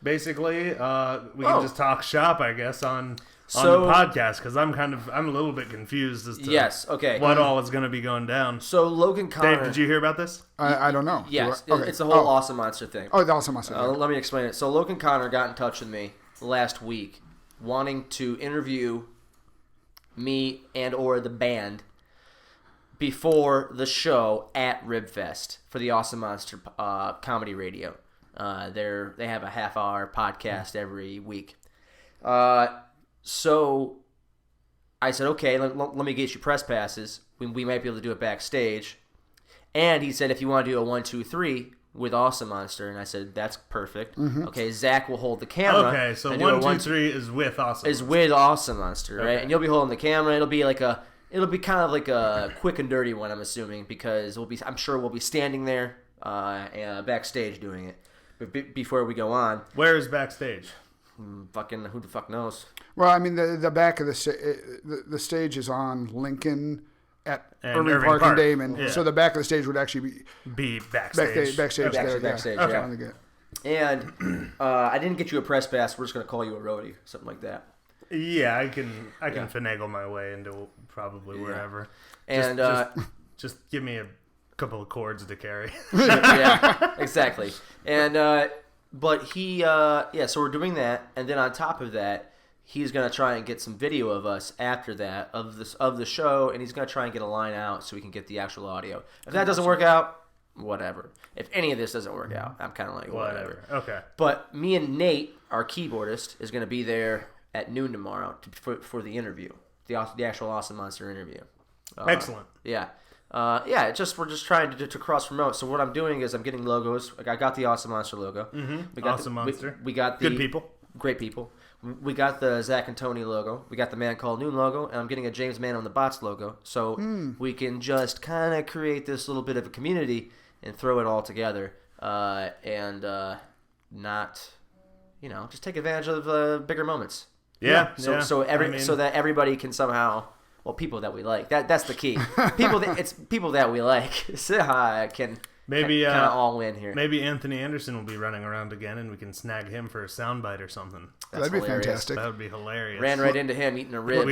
[SPEAKER 1] Basically, we can just talk shop, I guess, on the podcast because I'm a little bit confused as to what all is going to be going down.
[SPEAKER 2] So Logan Connor.
[SPEAKER 1] Dave, did you hear about this?
[SPEAKER 3] I don't know.
[SPEAKER 2] Yes,
[SPEAKER 3] Okay.
[SPEAKER 2] it's the whole Awesome Monster thing.
[SPEAKER 3] Oh, the Awesome Monster.
[SPEAKER 2] Let me explain it. So Logan Connor got in touch with me last week, wanting to interview me and or the band before the show at Ribfest for the Awesome Monster comedy radio. They have a half-hour podcast every week. So I said, okay, let me get you press passes. We might be able to do it backstage. And he said, if you want to do a 1, 2, 3 with Awesome Monster, and I said, that's perfect. Okay, Zach will hold the camera.
[SPEAKER 1] Okay, so 1, 2, 3 is with Awesome.
[SPEAKER 2] Is with Awesome Monster, right?
[SPEAKER 1] Okay.
[SPEAKER 2] And you'll be holding the camera. It'll be kind of like a quick and dirty one, I'm assuming, because I'm sure we'll be standing there backstage doing it. But before we go on,
[SPEAKER 1] Where is backstage?
[SPEAKER 2] fucking who the fuck knows?
[SPEAKER 3] Well, I mean, the back of the stage is on Lincoln at Irving Park and Damon.
[SPEAKER 1] Yeah.
[SPEAKER 3] So the back of the stage would actually
[SPEAKER 1] Be backstage.
[SPEAKER 3] backstage there.
[SPEAKER 2] Backstage,
[SPEAKER 3] yeah.
[SPEAKER 2] yeah.
[SPEAKER 3] On the gate.
[SPEAKER 2] And I didn't get you a press pass. We're just gonna call you a roadie, something like that.
[SPEAKER 1] Yeah, I can finagle my way into probably wherever.
[SPEAKER 2] And
[SPEAKER 1] just give me a couple of chords to carry.
[SPEAKER 2] yeah, exactly. And but he so we're doing that, and then on top of that, he's gonna try and get some video of us after that of the show, and he's gonna try and get a line out so we can get the actual audio. If that doesn't work out, whatever. If any of this doesn't work out, I'm kind of like whatever.
[SPEAKER 1] Okay.
[SPEAKER 2] But me and Nate, our keyboardist, is gonna be there at noon tomorrow for the interview, the actual Awesome Monster interview.
[SPEAKER 1] Excellent.
[SPEAKER 2] Yeah. We're just trying to cross promote. So what I'm doing is I'm getting logos. Like I got the Awesome Monster logo.
[SPEAKER 1] Mm-hmm.
[SPEAKER 2] We got
[SPEAKER 1] Awesome Monster.
[SPEAKER 2] We got the
[SPEAKER 1] Good people.
[SPEAKER 2] Great people. We got the Zach and Tony logo. We got the Man Called Noon logo, and I'm getting a James Man on the Bots logo. So we can just kind of create this little bit of a community and throw it all together, and not, just take advantage of bigger moments.
[SPEAKER 1] Yeah.
[SPEAKER 2] So that everybody can somehow. Well, people that we like. That's the key. People that we like can
[SPEAKER 1] maybe
[SPEAKER 2] kind of all win here.
[SPEAKER 1] Maybe Anthony Anderson will be running around again, and we can snag him for a soundbite or something.
[SPEAKER 3] That'd be fantastic.
[SPEAKER 1] That would be hilarious.
[SPEAKER 2] Ran right into him eating a rib.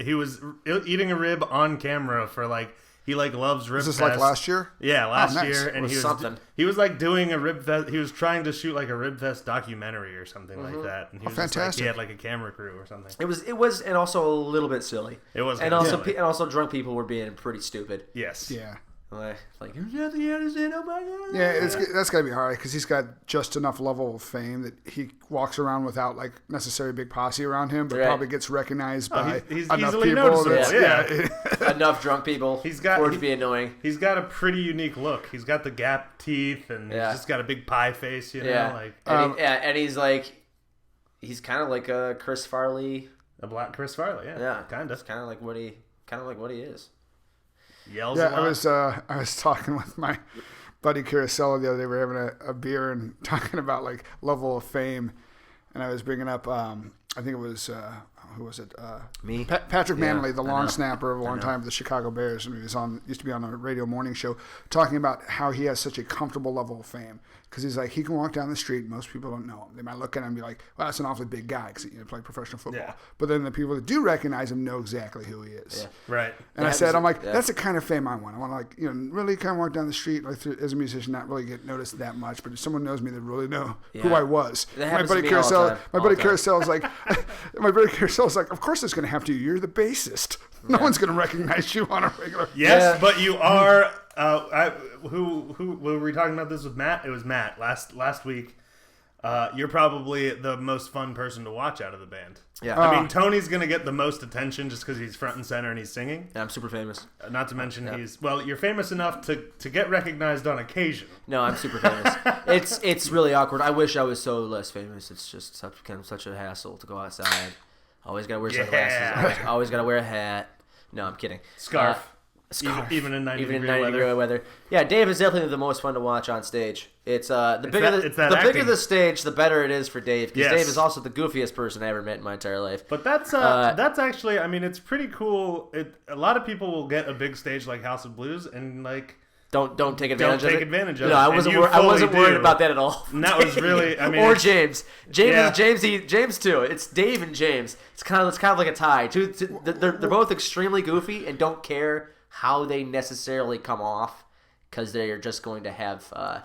[SPEAKER 1] He was eating a rib on camera for he loves rib.
[SPEAKER 3] Was this
[SPEAKER 1] fest.
[SPEAKER 3] like last year?
[SPEAKER 1] Yeah, last
[SPEAKER 3] nice.
[SPEAKER 1] year, and he was like doing a rib fest. He was trying to shoot like a rib fest documentary or something like that. And he was
[SPEAKER 3] fantastic.
[SPEAKER 1] he had like a camera crew or something.
[SPEAKER 2] It was, and also a little bit silly.
[SPEAKER 1] It was,
[SPEAKER 2] and also
[SPEAKER 1] silly.
[SPEAKER 2] and also drunk people were being pretty stupid.
[SPEAKER 1] Yes.
[SPEAKER 3] Yeah.
[SPEAKER 2] Like Anthony Anderson, oh my god.
[SPEAKER 3] Yeah, that's got to be hard because he's got just enough level of fame that he walks around without like necessary big posse around him, but probably gets recognized by
[SPEAKER 1] he's
[SPEAKER 3] enough
[SPEAKER 1] easily
[SPEAKER 3] people.
[SPEAKER 1] noticeable. Yeah.
[SPEAKER 2] Enough drunk people for it to be annoying.
[SPEAKER 1] He's got a pretty unique look. He's got the gap teeth and he's just got a big pie face.
[SPEAKER 2] And he's kind of like a Chris Farley,
[SPEAKER 1] a black Chris Farley. Yeah, kind of.
[SPEAKER 2] Kind of like what he is.
[SPEAKER 1] Yells a lot.
[SPEAKER 3] I was talking with my buddy Curacello the other day. We were having a beer and talking about like level of fame, and I was bringing up I think it was who was it?
[SPEAKER 2] Me.
[SPEAKER 3] Patrick Manley, the long snapper of a long time for the Chicago Bears, and he was used to be on a radio morning show talking about how he has such a comfortable level of fame because he's like he can walk down the street. Most people don't know him. They might look at him and be like, "Well, that's an awfully big guy because he played professional football."
[SPEAKER 1] Yeah.
[SPEAKER 3] But then the people that do recognize him know exactly who he is.
[SPEAKER 1] Yeah. Right.
[SPEAKER 3] And I said, I'm like, that's the kind of fame I want. I want to really kind of walk down the street as a musician, not really get noticed that much. But if someone knows me, they really know who I was.
[SPEAKER 2] My buddy
[SPEAKER 3] Curacello's like, of course it's going to happen to you. You're the bassist. No one's going to recognize you on a regular.
[SPEAKER 1] Yes, but you are. Who were we talking about this with Matt? It was Matt last week. You're probably the most fun person to watch out of the band.
[SPEAKER 2] Yeah.
[SPEAKER 1] I mean, Tony's going to get the most attention just because he's front and center and he's singing.
[SPEAKER 2] Yeah, I'm super famous.
[SPEAKER 1] Not to mention you're famous enough to get recognized on occasion.
[SPEAKER 2] No, I'm super famous. It's really awkward. I wish I was so less famous. It's just such a hassle to go outside. Always got to wear sunglasses. Always got to wear a hat. No, I'm kidding.
[SPEAKER 1] Scarf. Even in 90 degree weather.
[SPEAKER 2] Yeah, Dave is definitely the most fun to watch on stage. It's the bigger the stage, the better it is for Dave. Because Dave is also the goofiest person I ever met in my entire life.
[SPEAKER 1] But that's actually, I mean, it's pretty cool. A lot of people will get a big stage like House of Blues and like
[SPEAKER 2] don't take advantage of it.
[SPEAKER 1] No,
[SPEAKER 2] I wasn't worried about that at all.
[SPEAKER 1] And that was really, I mean,
[SPEAKER 2] or James too. It's Dave and James. It's kind of like a tie. They're both extremely goofy and don't care how they necessarily come off because they're just going to have a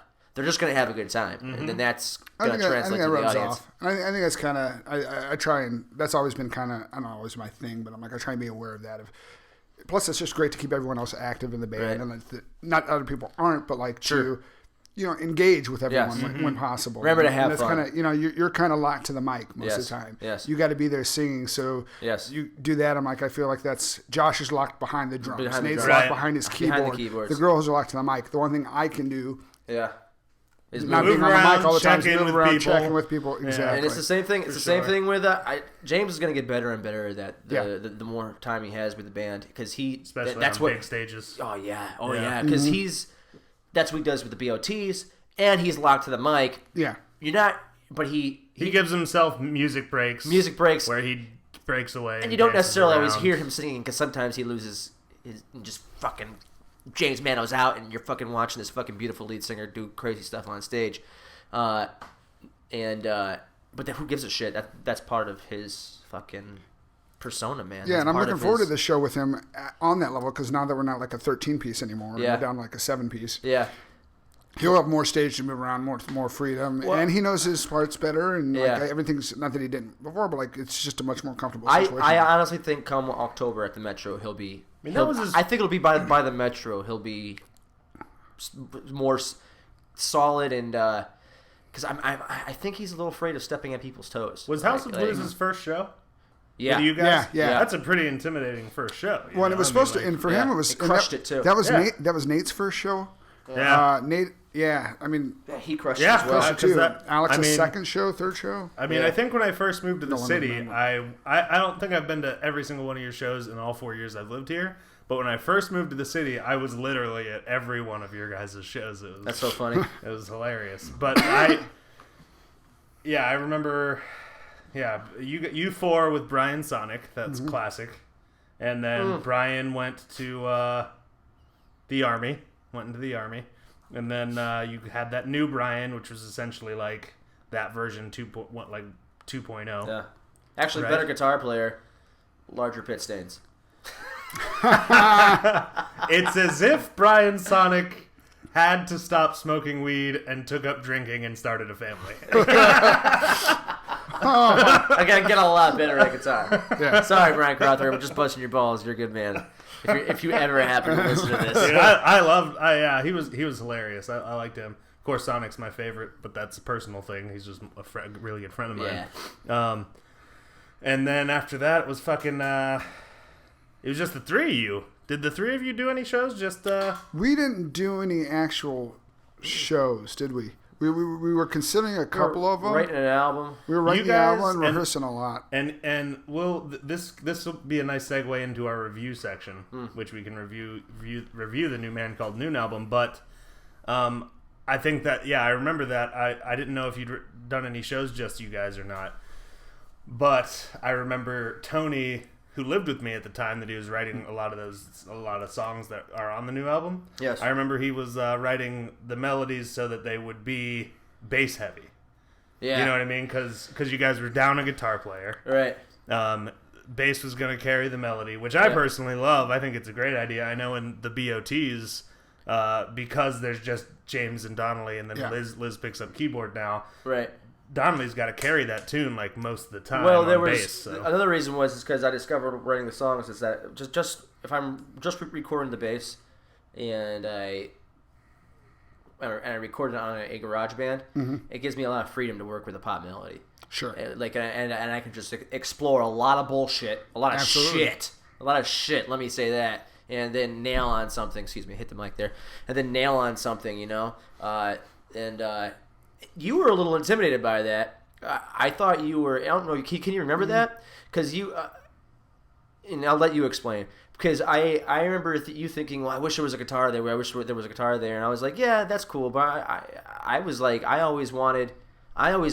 [SPEAKER 2] good time, and then that's going to translate to the audience.
[SPEAKER 3] Off. I think that's kind of I try and that's always been kind of I don't know always my thing, but I'm like I try and be aware of that. Plus, it's just great to keep everyone else active in the band, and not other people aren't, but like to engage with everyone when possible.
[SPEAKER 2] Remember to have
[SPEAKER 3] and
[SPEAKER 2] fun.
[SPEAKER 3] Kind of, you're kind of locked to the mic most of the time.
[SPEAKER 2] Yes.
[SPEAKER 3] You got to be there singing. So you do that. I'm like, I feel like that's Josh is locked behind the drums. Nate's locked behind his keyboard. The girls are locked to the mic. The one thing I can do.
[SPEAKER 2] Yeah. Is
[SPEAKER 3] not being on the mic all the time, moving around,
[SPEAKER 1] people.
[SPEAKER 3] checking with people. Exactly.
[SPEAKER 2] And it's the same thing. It's the same thing with James is going to get better and better at that. The more time he has with the band, because
[SPEAKER 1] especially
[SPEAKER 2] that's
[SPEAKER 1] on big stages.
[SPEAKER 2] Oh yeah, because that's what he does with the BOTs, and he's locked to the mic.
[SPEAKER 3] Yeah,
[SPEAKER 2] you're not, but he
[SPEAKER 1] gives himself music breaks where he breaks away,
[SPEAKER 2] and you don't necessarily always hear him singing, because sometimes he loses his just fucking. James Mano's out, and you're fucking watching this fucking beautiful lead singer do crazy stuff on stage, but then who gives a shit? That's part of his fucking persona, man.
[SPEAKER 3] Yeah, and I'm looking forward to the show with him on that level, because now that we're not like a 13-piece anymore, we're down to like a 7-piece.
[SPEAKER 2] Yeah,
[SPEAKER 3] he'll have more stage to move around, more freedom, and he knows his parts better, and like everything's not that he didn't before, but like it's just a much more comfortable situation.
[SPEAKER 2] I honestly think come October at the Metro, he'll be. I think it'll be by the Metro. He'll be more solid, and because I think he's a little afraid of stepping on people's toes.
[SPEAKER 1] Was House of Blues his first show?
[SPEAKER 2] Yeah,
[SPEAKER 1] with you guys?
[SPEAKER 3] Yeah.
[SPEAKER 1] That's a pretty intimidating first show.
[SPEAKER 3] Well, and it was supposed to, and for him it was
[SPEAKER 2] crushed it too.
[SPEAKER 3] That was Nate. That was Nate's first show.
[SPEAKER 1] Yeah,
[SPEAKER 3] Nate. Yeah, I mean,
[SPEAKER 2] he crushed it as well.
[SPEAKER 3] Crushed it too. Alex's second show, third show.
[SPEAKER 1] I mean, I think when I first moved to the city, I don't think I've been to every single one of your shows in all 4 years I've lived here. But when I first moved to the city, I was literally at every one of your guys' shows.
[SPEAKER 2] That's so funny.
[SPEAKER 1] It was hilarious. But I remember, you four with Brian Sonic. That's classic. And then Brian went to the Army. Went into the Army. And then you had that new Brian, which was essentially like that version 2.0.
[SPEAKER 2] Yeah. Actually, better guitar player, larger pit stains.
[SPEAKER 1] It's as if Brian Sonic had to stop smoking weed and took up drinking and started a family.
[SPEAKER 2] I gotta get a lot better at guitar. Yeah. Sorry, Brian Crowther, I'm just busting your balls. You're a good man. If you ever happen to listen to this,
[SPEAKER 1] dude, he was hilarious. I liked him. Of course, Sonic's my favorite, but that's a personal thing. He's just a really good friend of mine.
[SPEAKER 2] Yeah.
[SPEAKER 1] And then after that, it was fucking. It was just the three of you. Did the three of you do any shows?
[SPEAKER 3] We didn't do any actual shows, did we? We were considering a couple of them.
[SPEAKER 2] Writing an album.
[SPEAKER 3] We were writing the album and rehearsing a lot.
[SPEAKER 1] And this will be a nice segue into our review section, which we can review the new Man Called Noon album. But I think that I remember that I didn't know if you'd done any shows, just you guys or not. But I remember Tony, who lived with me at the time, that he was writing a lot of songs that are on the new album.
[SPEAKER 2] Yes.
[SPEAKER 1] I remember he was writing the melodies so that they would be bass heavy. Yeah. You know what I mean? Because you guys were down a guitar player.
[SPEAKER 2] Right.
[SPEAKER 1] Bass was going to carry the melody, which I personally love. I think it's a great idea. I know in the BOTs, because there's just James and Donnelly, and then Liz picks up keyboard now.
[SPEAKER 2] Right.
[SPEAKER 1] Donnelly's got to carry that tune like most of the time.
[SPEAKER 2] Well, there was
[SPEAKER 1] bass, so.
[SPEAKER 2] Another reason was because I discovered writing the songs is that just if I'm just recording the bass and I record it on a garage band, it gives me a lot of freedom to work with a pop melody.
[SPEAKER 3] Sure.
[SPEAKER 2] And I can just explore a lot of bullshit, a lot of shit. Let me say that, and then nail on something. Excuse me, hit the mic there, and then nail on something. You were a little intimidated by that. I thought you were. I don't know. Can you remember that? Because you, and I'll let you explain. Because I remember you thinking, well, I wish there was a guitar there. I wish there was a guitar there. And I was like, yeah, that's cool. But I was like, I always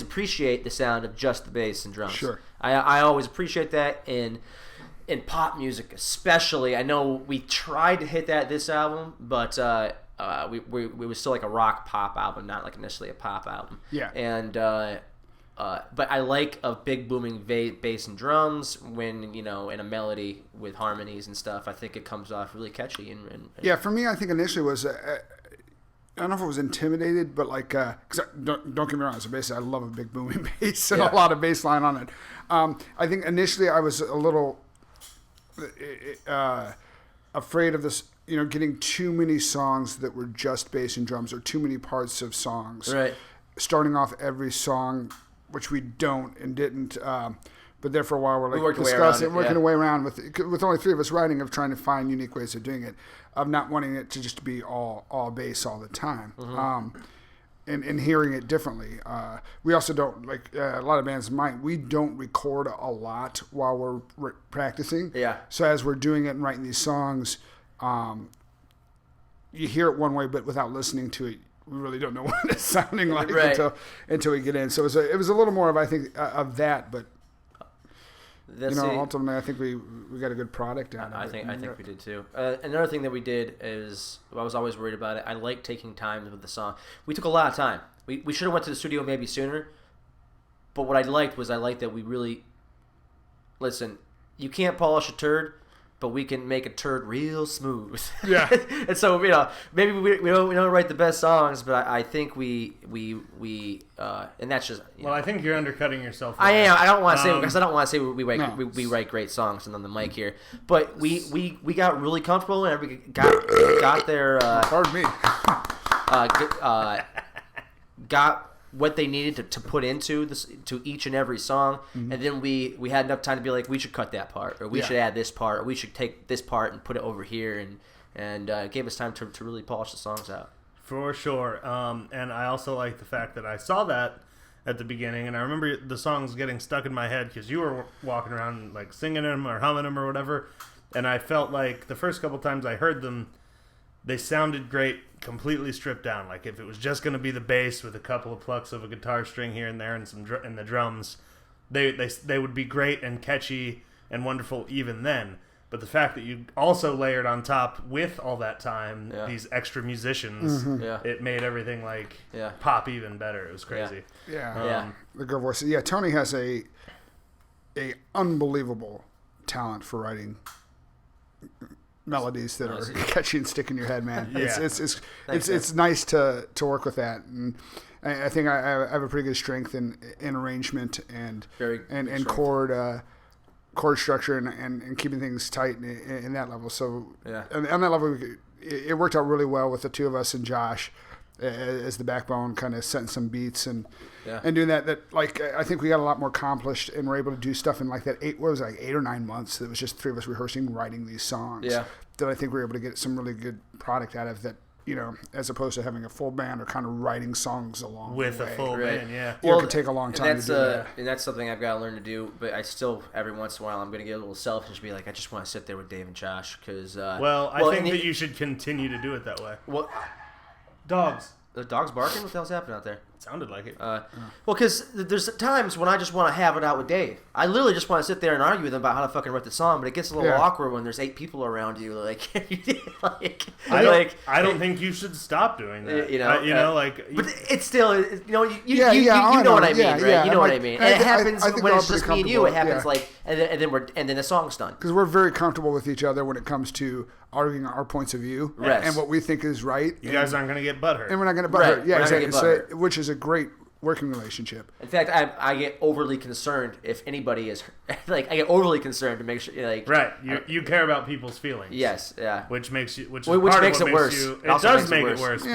[SPEAKER 2] appreciate the sound of just the bass and drums.
[SPEAKER 3] Sure.
[SPEAKER 2] I always appreciate that in pop music, especially. I know we tried to hit that this album, but. We was still like a rock pop album, not like necessarily a pop album.
[SPEAKER 3] Yeah.
[SPEAKER 2] And but I like a big booming bass and drums when in a melody with harmonies and stuff. I think it comes off really catchy and
[SPEAKER 3] yeah. For me, I think initially was I don't know if it was intimidated, but like because don't get me wrong, as a bassist, I love a big booming bass and a lot of bass line on it. I think initially I was a little afraid of this. getting too many songs that were just bass and drums or too many parts of songs.
[SPEAKER 2] Right.
[SPEAKER 3] Starting off every song, which we don't and didn't. But there for a while, we're discussing, working a way around with only 3 of us writing, of trying to find unique ways of doing it, of not wanting it to just be all bass all the time, and hearing it differently. We also don't, like a lot of bands might, we don't record a lot while we're practicing.
[SPEAKER 2] Yeah.
[SPEAKER 3] So as we're doing it and writing these songs, you hear it one way, but without listening to it, we really don't know what it's sounding like until we get in. So it was a little more of, I think, of that, but. Ultimately, I think we got a good product out of it.
[SPEAKER 2] I think we did too. Another thing that we did is, I was always worried about it. I like taking time with the song. We took a lot of time. We should have went to the studio maybe sooner. But what I liked that we really listen. You can't polish a turd, but we can make a turd real smooth.
[SPEAKER 3] Yeah.
[SPEAKER 2] And so maybe we don't write the best songs, but I think we and that's just.
[SPEAKER 1] Well, I think you're undercutting yourself.
[SPEAKER 2] I am. I don't want to say because I don't want to say we write great songs and on the mic here, but we got really comfortable and we got their.
[SPEAKER 3] Pardon me.
[SPEAKER 2] Got what they needed to put into this to each and every song, and then we had enough time to be like, we should cut that part, or we should add this part, or we should take this part and put it over here, and it gave us time to really polish the songs out.
[SPEAKER 1] For sure. And I also like the fact that I saw that at the beginning, and I remember the songs getting stuck in my head because you were walking around like singing them or humming them or whatever, and I felt like the first couple times I heard them, they sounded great completely stripped down. Like if it was just going to be the bass with a couple of plucks of a guitar string here and there and some and the drums, they would be great and catchy and wonderful even then. But the fact that you also layered on top with all that time these extra musicians, it made everything pop even better. It was crazy.
[SPEAKER 3] Yeah. The girl voice. Yeah, Tony has a unbelievable talent for writing melodies that are catchy and stick in your head, man.
[SPEAKER 1] Yeah.
[SPEAKER 3] It's nice to work with that, and I think I have a pretty good strength in arrangement and chord structure and keeping things tight in that level. So on that level, it worked out really well with the 2 of us and Josh as the backbone, kind of setting some beats and doing that. That I think we got a lot more accomplished and were able to do stuff in that 8 or 9 months. It was just 3 of us rehearsing, writing these songs. Yeah. That I think we were able to get some really good product out of that. As opposed to having a full band or kind of writing songs along
[SPEAKER 1] with
[SPEAKER 3] the way.
[SPEAKER 1] A full band,
[SPEAKER 3] It could take a long time to do that.
[SPEAKER 2] And that's something I've got to learn to do. But I still, every once in a while, I'm going to get a little selfish and be like, I just want to sit there with Dave and Josh because.
[SPEAKER 1] I think that you should continue to do it that way.
[SPEAKER 2] Well,
[SPEAKER 1] dogs.
[SPEAKER 2] The dog's barking? What the hell's happening out there?
[SPEAKER 1] It sounded like it.
[SPEAKER 2] Well, because there's times when I just want to have it out with Dave. I literally just want to sit there and argue with him about how to fucking write the song, but it gets a little awkward when there's 8 people around you.
[SPEAKER 1] I don't think you should stop doing that.
[SPEAKER 2] But it's still, you know what I mean, right? You know what I mean. And it happens when it's just me and you. It happens and then the song's done.
[SPEAKER 3] Because we're very comfortable with each other when it comes to arguing our points of view and what we think is right.
[SPEAKER 1] You guys aren't going to get butthurt.
[SPEAKER 3] And we're not going to butthurt. Yeah, exactly. So, which is a great working relationship.
[SPEAKER 2] In fact, I get overly concerned if anybody is I get overly concerned to make sure
[SPEAKER 1] right. You care about people's feelings.
[SPEAKER 2] Yes, yeah.
[SPEAKER 1] Which makes it worse.
[SPEAKER 2] It
[SPEAKER 1] does make it worse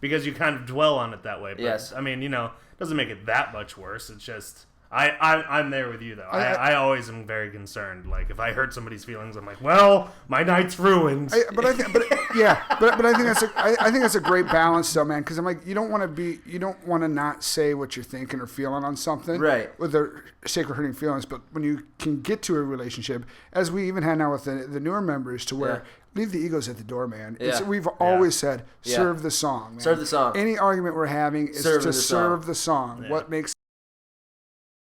[SPEAKER 1] because you kind of dwell on it that way. But,
[SPEAKER 2] yes.
[SPEAKER 1] I mean, it doesn't make it that much worse. It's just I'm there with you though. I always am very concerned. Like if I hurt somebody's feelings, I'm like, well, my night's ruined.
[SPEAKER 3] But I think that's a great balance though, man. Because I'm like, you don't want to not say what you're thinking or feeling on something,
[SPEAKER 2] right?
[SPEAKER 3] With the sake of hurting feelings. But when you can get to a relationship, as we even had now with the newer members, to where. Leave the egos at the door, man. We've always said, serve the song, man.
[SPEAKER 2] Serve the song.
[SPEAKER 3] Any argument we're having is to serve the song. Yeah. What makes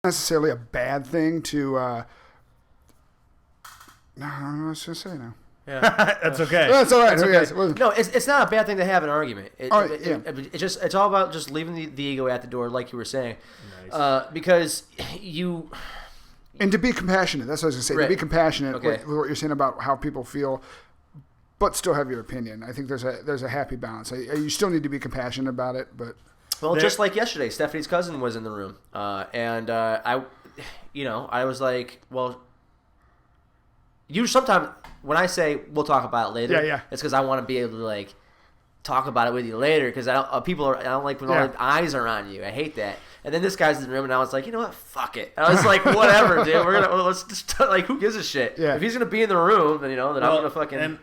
[SPEAKER 3] necessarily a bad thing to no, I don't know what I was going to say now.
[SPEAKER 1] Yeah. That's okay.
[SPEAKER 3] That's all right.
[SPEAKER 2] That's okay. No, it's not a bad thing to have an argument. It's all about just leaving the ego at the door, like you were saying. Nice. Because you...
[SPEAKER 3] And to be compassionate. That's what I was going to say.
[SPEAKER 2] Right.
[SPEAKER 3] To be compassionate with what you're saying about how people feel, but still have your opinion. I think there's a happy balance. You still need to be compassionate about it, but...
[SPEAKER 2] Well, just like yesterday, Stephanie's cousin was in the room, and I was like, well, sometimes when I say we'll talk about it later,
[SPEAKER 3] Yeah.
[SPEAKER 2] it's because I want to be able to like talk about it with you later because I don't like when all the eyes are on you. I hate that. And then this guy's in the room, and I was like, you know what? Fuck it. And I was like, whatever, dude. Let's just like, who gives a shit?
[SPEAKER 3] Yeah.
[SPEAKER 2] If he's gonna be in the room, then then I'm gonna fucking.
[SPEAKER 1] And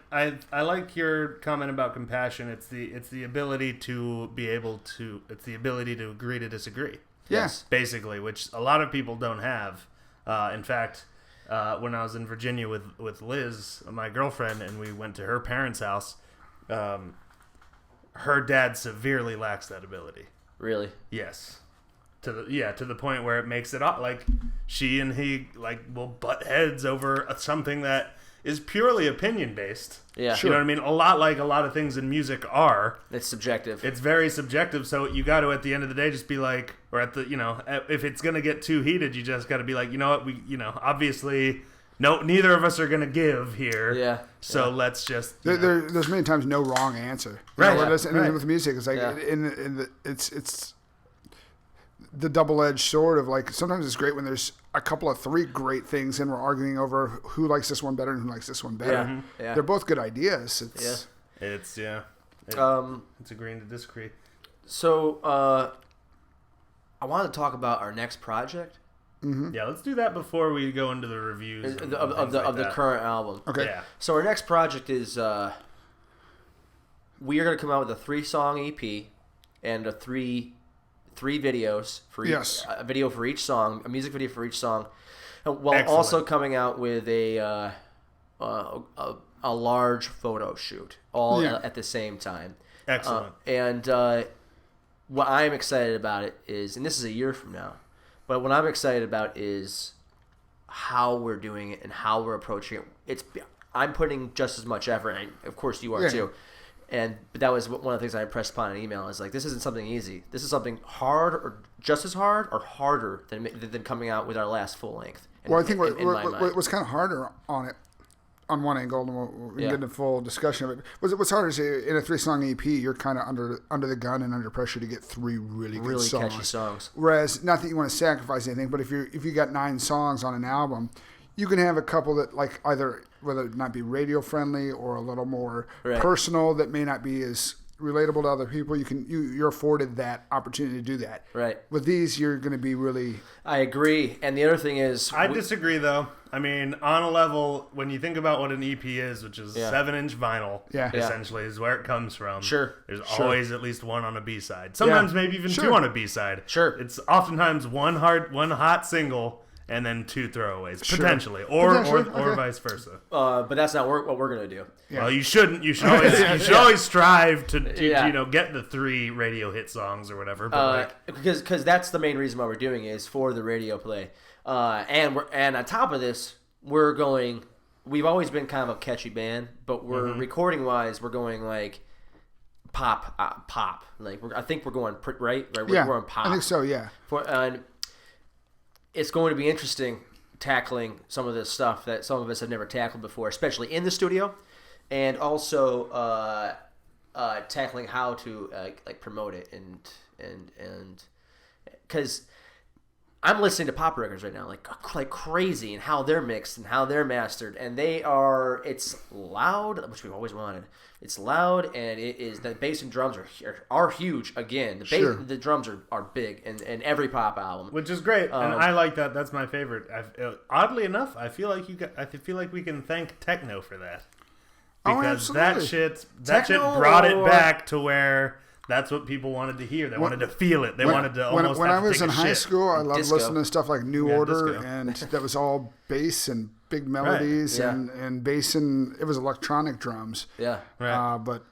[SPEAKER 1] I like your comment about compassion. It's the ability to be able to. It's the ability to agree to disagree.
[SPEAKER 3] Yes.
[SPEAKER 1] Basically, which a lot of people don't have. In fact, when I was in Virginia with Liz, my girlfriend, and we went to her parents' house, her dad severely lacks that ability.
[SPEAKER 2] Really?
[SPEAKER 1] Yes. To the point where it makes it like she and he like will butt heads over something that is purely opinion based.
[SPEAKER 2] Yeah.
[SPEAKER 1] You know what I mean? A lot of things in music are.
[SPEAKER 2] It's subjective.
[SPEAKER 1] It's very subjective. So you got to at the end of the day just be like, or at the if it's gonna get too heated, you just got to be like, you know what, we obviously neither of us are gonna give here.
[SPEAKER 2] Yeah.
[SPEAKER 1] So let's just.
[SPEAKER 3] There's many times no wrong answer.
[SPEAKER 1] Right.
[SPEAKER 3] And with music, it's like it's the double-edged sword of like sometimes it's great when there's a couple of three great things and we're arguing over who likes this one better and who likes this one better.
[SPEAKER 2] Yeah. Yeah.
[SPEAKER 3] They're both good ideas.
[SPEAKER 1] It's agreeing to disagree.
[SPEAKER 2] So I wanted to talk about our next project.
[SPEAKER 3] Mm-hmm.
[SPEAKER 1] Yeah, let's do that before we go into the reviews
[SPEAKER 2] of the current album.
[SPEAKER 3] Okay.
[SPEAKER 1] Yeah.
[SPEAKER 2] So our next project is we are going to come out with a 3-song EP and three videos for a video for each song, a music video for each song, while
[SPEAKER 1] Excellent.
[SPEAKER 2] also coming out with a large photo shoot at the same time.
[SPEAKER 1] Excellent.
[SPEAKER 2] And what I'm excited about it is, and this is a year from now, but what I'm excited about is how we're doing it and how we're approaching it. I'm putting just as much effort, and of course you are too. But that was one of the things I impressed upon in an email is like, this isn't something easy. This is something hard or just as hard or harder than coming out with our last full length.
[SPEAKER 3] Well, I think what's kind of harder on it, on one angle, and we can get into full discussion of it. What's harder is in a 3-song EP, you're kind of under the gun and under pressure to get 3 really good songs.
[SPEAKER 2] Catchy songs.
[SPEAKER 3] Whereas, not that you want to sacrifice anything, but if you got 9 songs on an album, you can have a couple that like either whether it not be radio friendly or a little more personal that may not be as relatable to other people. You're afforded that opportunity to do that.
[SPEAKER 2] Right.
[SPEAKER 3] With these, you're going to be really.
[SPEAKER 2] I agree, and the other thing is,
[SPEAKER 1] I disagree though. I mean, on a level, when you think about what an EP is, which is 7-inch vinyl, essentially is where it comes from.
[SPEAKER 2] Sure.
[SPEAKER 1] There's always at least one on a B-side. Sometimes maybe even 2 on a B-side.
[SPEAKER 2] Sure.
[SPEAKER 1] It's oftentimes one hot single. And then 2 throwaways, potentially, or vice versa.
[SPEAKER 2] But that's not what we're gonna do.
[SPEAKER 1] Yeah. Well, you shouldn't. You should always strive to get the 3 radio hit songs or whatever. But
[SPEAKER 2] because that's the main reason why we're doing it is for the radio play. And on top of this, we've always been kind of a catchy band, but we're recording wise, we're going like pop. Like I think we're going right. We're going pop.
[SPEAKER 3] I think so. Yeah.
[SPEAKER 2] It's going to be interesting tackling some of this stuff that some of us have never tackled before, especially in the studio, and also tackling how to like promote it and because I'm listening to pop records right now like crazy and how they're mixed and how they're mastered, and it's loud, which we've always wanted. It's loud, and it is the bass and drums are huge. Again, the drums are big in every pop album,
[SPEAKER 1] which is great, and I like that. That's my favorite. Oddly enough, I feel like we can thank techno for that, because that shit brought it back to where that's what people wanted to hear. They wanted to feel it. They wanted to almost.
[SPEAKER 3] When I was in
[SPEAKER 1] high
[SPEAKER 3] high school, I loved
[SPEAKER 2] disco.
[SPEAKER 3] listening to stuff like New Order,
[SPEAKER 1] disco.
[SPEAKER 3] and that was all bass and big melodies and bass, and it was electronic drums.
[SPEAKER 2] Yeah.
[SPEAKER 1] Right.
[SPEAKER 3] But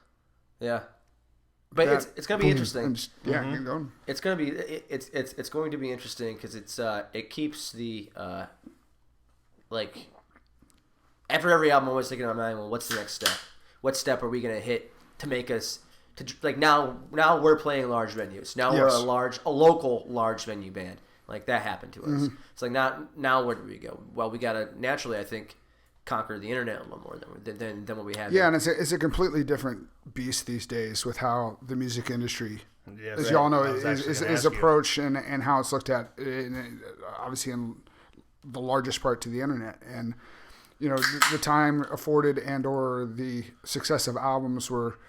[SPEAKER 2] it's gonna be interesting.
[SPEAKER 3] Keep going.
[SPEAKER 2] It's gonna be it's going to be interesting because it keeps the like after every album I was thinking in my mind, well, what's the next step? What step are we gonna hit to make us to like now we're playing large venues. Now we're a local large venue band. Like that happened to us.
[SPEAKER 3] Mm-hmm.
[SPEAKER 2] It's like now where do we go? Well, we gotta naturally, I think, conquer the internet a little more than what we had.
[SPEAKER 3] Yeah, and it's a completely different beast these days with how the music industry,
[SPEAKER 1] Yes,
[SPEAKER 3] as you all know,
[SPEAKER 1] I was actually
[SPEAKER 3] is
[SPEAKER 1] gonna ask you.
[SPEAKER 3] approached and how it's looked at, obviously in the largest part to the internet. And the time afforded and or the success of albums were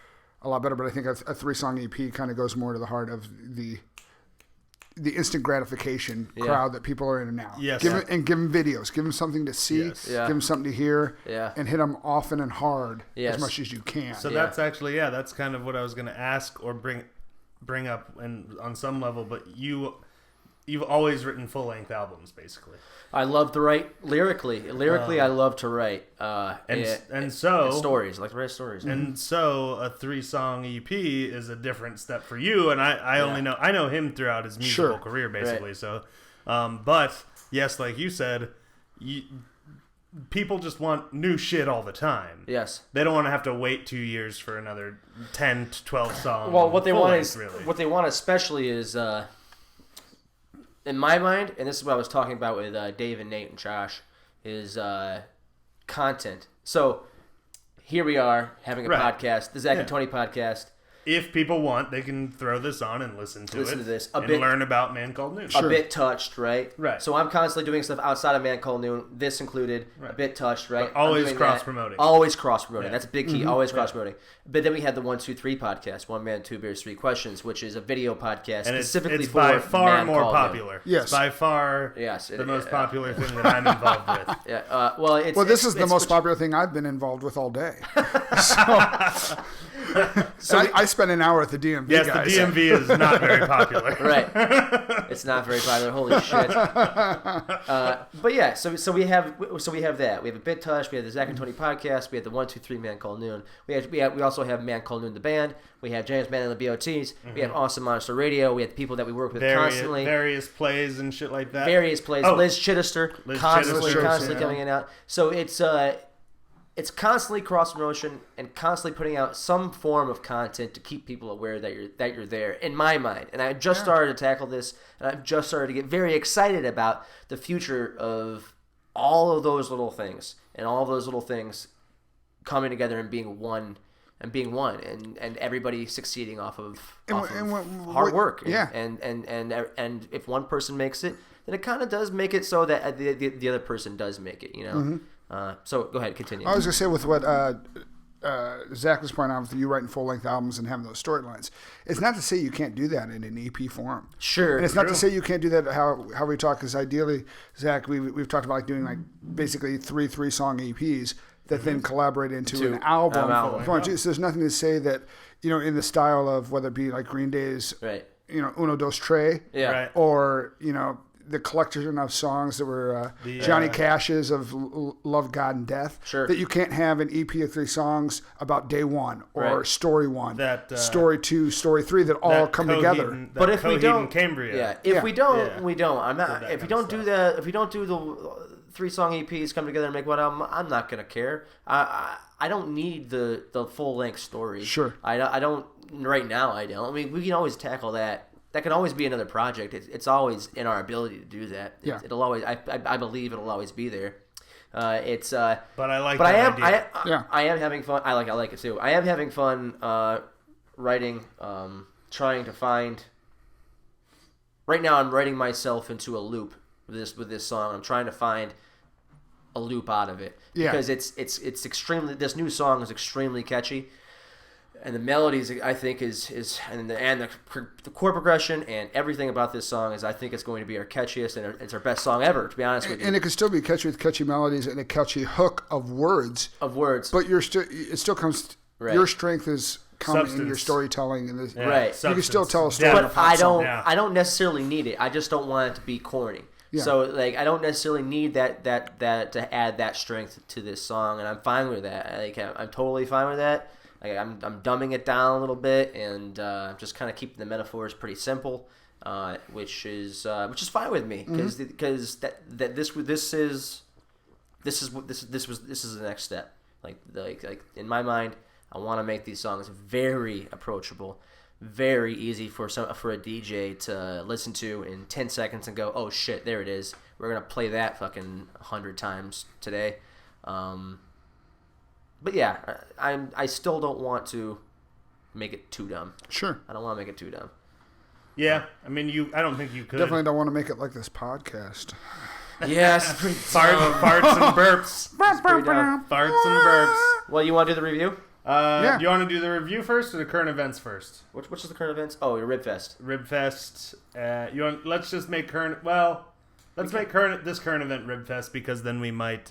[SPEAKER 3] a lot better. But I think a 3-song EP kind of goes more to the heart of the instant gratification crowd that people are in now.
[SPEAKER 1] Yes.
[SPEAKER 3] Give them videos. Give them something to see.
[SPEAKER 1] Yes.
[SPEAKER 2] Yeah.
[SPEAKER 3] Give them something to hear.
[SPEAKER 2] Yeah.
[SPEAKER 3] And hit them often and hard
[SPEAKER 2] Yes.
[SPEAKER 3] as much as you can.
[SPEAKER 1] So that's actually, that's kind of what I was going to ask or bring up and on some level, but you've always written full-length albums, basically.
[SPEAKER 2] I love to write lyrically. I love to write.
[SPEAKER 1] And so
[SPEAKER 2] stories. I like to write stories.
[SPEAKER 1] And so a 3-song EP is a different step for you. And I know him throughout his musical career, basically.
[SPEAKER 2] Right.
[SPEAKER 1] So, but yes, like you said, people just want new shit all the time.
[SPEAKER 2] Yes.
[SPEAKER 1] They don't want to have to wait 2 years for another 10 to 12 songs.
[SPEAKER 2] Well, what they want especially is, in my mind, and this is what I was talking about with Dave and Nate and Josh, is content. So here we are having a podcast, the Zach and Tony podcast.
[SPEAKER 1] If people want, they can throw this on and listen to
[SPEAKER 2] this
[SPEAKER 1] and learn about Man Called Noon.
[SPEAKER 2] A bit touched, right?
[SPEAKER 1] Right.
[SPEAKER 2] So I'm constantly doing stuff outside of Man Called Noon, this included, a bit touched, right?
[SPEAKER 1] But always cross-promoting.
[SPEAKER 2] Always cross-promoting.
[SPEAKER 1] Yeah.
[SPEAKER 2] That's a big key, always cross-promoting. But then we had the 1, 2, 3 podcast, 1 Man, 2 Beers, 3 Questions, which is a video podcast
[SPEAKER 1] and
[SPEAKER 2] specifically
[SPEAKER 1] it's
[SPEAKER 2] for
[SPEAKER 1] by far
[SPEAKER 2] Man
[SPEAKER 1] more
[SPEAKER 2] Called
[SPEAKER 1] popular.
[SPEAKER 2] Noon.
[SPEAKER 3] Yes.
[SPEAKER 1] It's by far the most popular thing that I'm involved with.
[SPEAKER 2] Yeah.
[SPEAKER 3] This is the most popular thing I've been involved with all day. So I spent an hour at the DMV.
[SPEAKER 1] Yes,
[SPEAKER 3] guys.
[SPEAKER 1] the DMV is not very popular.
[SPEAKER 2] Right. It's not very popular. Holy shit. But yeah, so we have that. We have a bit touch. We have the Zach and Tony podcast. We have the 1, 2, 3 Man Called Noon. We also have Man Called Noon the band. We have James Man and the BOTs. We have Awesome Monster Radio. We have the people that we work with constantly.
[SPEAKER 1] Various plays and shit like that.
[SPEAKER 2] Various plays. Liz Chittister constantly coming in and out. So it's constantly cross promotion and constantly putting out some form of content to keep people aware that you're there. In my mind, and I just started to tackle this, and I've just started to get very excited about the future of all of those little things and all of those little things coming together and being one. And everybody succeeding off of hard work. And if one person makes it, then it kind of does make it so that the other person does make it, you know. Mm-hmm. So go ahead, continue.
[SPEAKER 3] I was going to say with what Zach was pointing out with you writing full-length albums and having those storylines, it's not to say you can't do that in an EP form.
[SPEAKER 2] Sure.
[SPEAKER 3] And it's not to say you can't do that how we talk, because ideally, Zach, we've talked about doing like basically 3-song EPs that then collaborate into an album. So there's nothing to say that, in the style of whether it be like Green Day's, Uno Dos Tres, or, the collection of songs that were Johnny Cash's of Love, God, and Death.
[SPEAKER 2] Sure.
[SPEAKER 3] That you can't have an EP of 3 songs about day 1 or story 1, story 2, story 3 that all come together.
[SPEAKER 2] But if we don't,
[SPEAKER 1] Cambria.
[SPEAKER 2] We don't. I'm not. If we don't do that, if we don't do the 3-song EPs come together and make one album, I'm not gonna care. I don't need the full length story.
[SPEAKER 3] Sure.
[SPEAKER 2] I don't right now. I don't. I mean, we can always tackle that. That can always be another project. It's always in our ability to do that. It'll always. I believe it'll always be there. But
[SPEAKER 1] I like.
[SPEAKER 2] But
[SPEAKER 1] idea.
[SPEAKER 2] I am having fun. I like it too. I am having fun writing. Trying to find. Right now, I'm writing myself into a loop with this song. I'm trying to find a loop out of it because it's extremely. This new song is extremely catchy. And the melodies, I think, and the chord progression and everything about this song is, I think, it's going to be our catchiest and it's our best song ever, to be honest with you.
[SPEAKER 3] And it can still be catchy with catchy melodies and a catchy hook of words. But it still comes. Right. Your strength is coming in your storytelling and this.
[SPEAKER 2] Right.
[SPEAKER 3] You can still tell a story.
[SPEAKER 2] But I don't necessarily need it. I just don't want it to be corny. Yeah. So I don't necessarily need that to add that strength to this song, and I'm fine with that. I'm totally fine with that. I'm dumbing it down a little bit and just kind of keeping the metaphors pretty simple, which is fine with me because this is the next step. Like in my mind, I want to make these songs very approachable, very easy for a DJ to listen to in 10 seconds and go, oh shit, there it is. We're gonna play that fucking 100 times today. But yeah, I still don't want to make it too dumb.
[SPEAKER 3] Sure.
[SPEAKER 2] I don't want to make it too dumb.
[SPEAKER 1] Yeah, I mean, I don't think you could.
[SPEAKER 3] Definitely don't want to make it like this podcast.
[SPEAKER 2] Yes, pretty
[SPEAKER 1] Farts and burps. Farts and burps.
[SPEAKER 2] Well, you want to do the review?
[SPEAKER 3] Yeah.
[SPEAKER 1] Do you want to do the review first or the current events first?
[SPEAKER 2] Which is the current events? Oh, your Ribfest.
[SPEAKER 1] Ribfest. Let's just make current. Let's make this current event Ribfest because then we might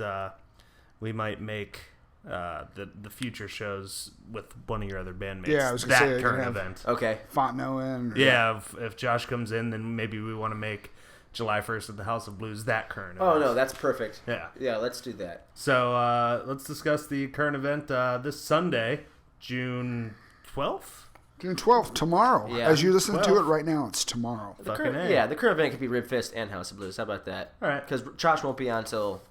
[SPEAKER 1] make the future shows with one of your other bandmates.
[SPEAKER 3] Yeah, I was gonna say,
[SPEAKER 1] current event.
[SPEAKER 2] Okay.
[SPEAKER 3] Fontnoe in.
[SPEAKER 1] Yeah, if Josh comes in, then maybe we want to make July 1st at the House of Blues that current event.
[SPEAKER 2] Oh no, that's perfect.
[SPEAKER 1] Yeah.
[SPEAKER 2] Yeah, let's do that.
[SPEAKER 1] So let's discuss the current event this Sunday, June 12th.
[SPEAKER 3] June 12th, tomorrow.
[SPEAKER 2] Yeah.
[SPEAKER 3] As you listen to
[SPEAKER 1] 12th.
[SPEAKER 3] it right now, it's tomorrow.
[SPEAKER 2] The
[SPEAKER 1] Fucking
[SPEAKER 2] current,
[SPEAKER 1] A.
[SPEAKER 2] yeah, the current event could be Ribfest and House of Blues. How about that?
[SPEAKER 1] All right.
[SPEAKER 2] Because Josh won't be on until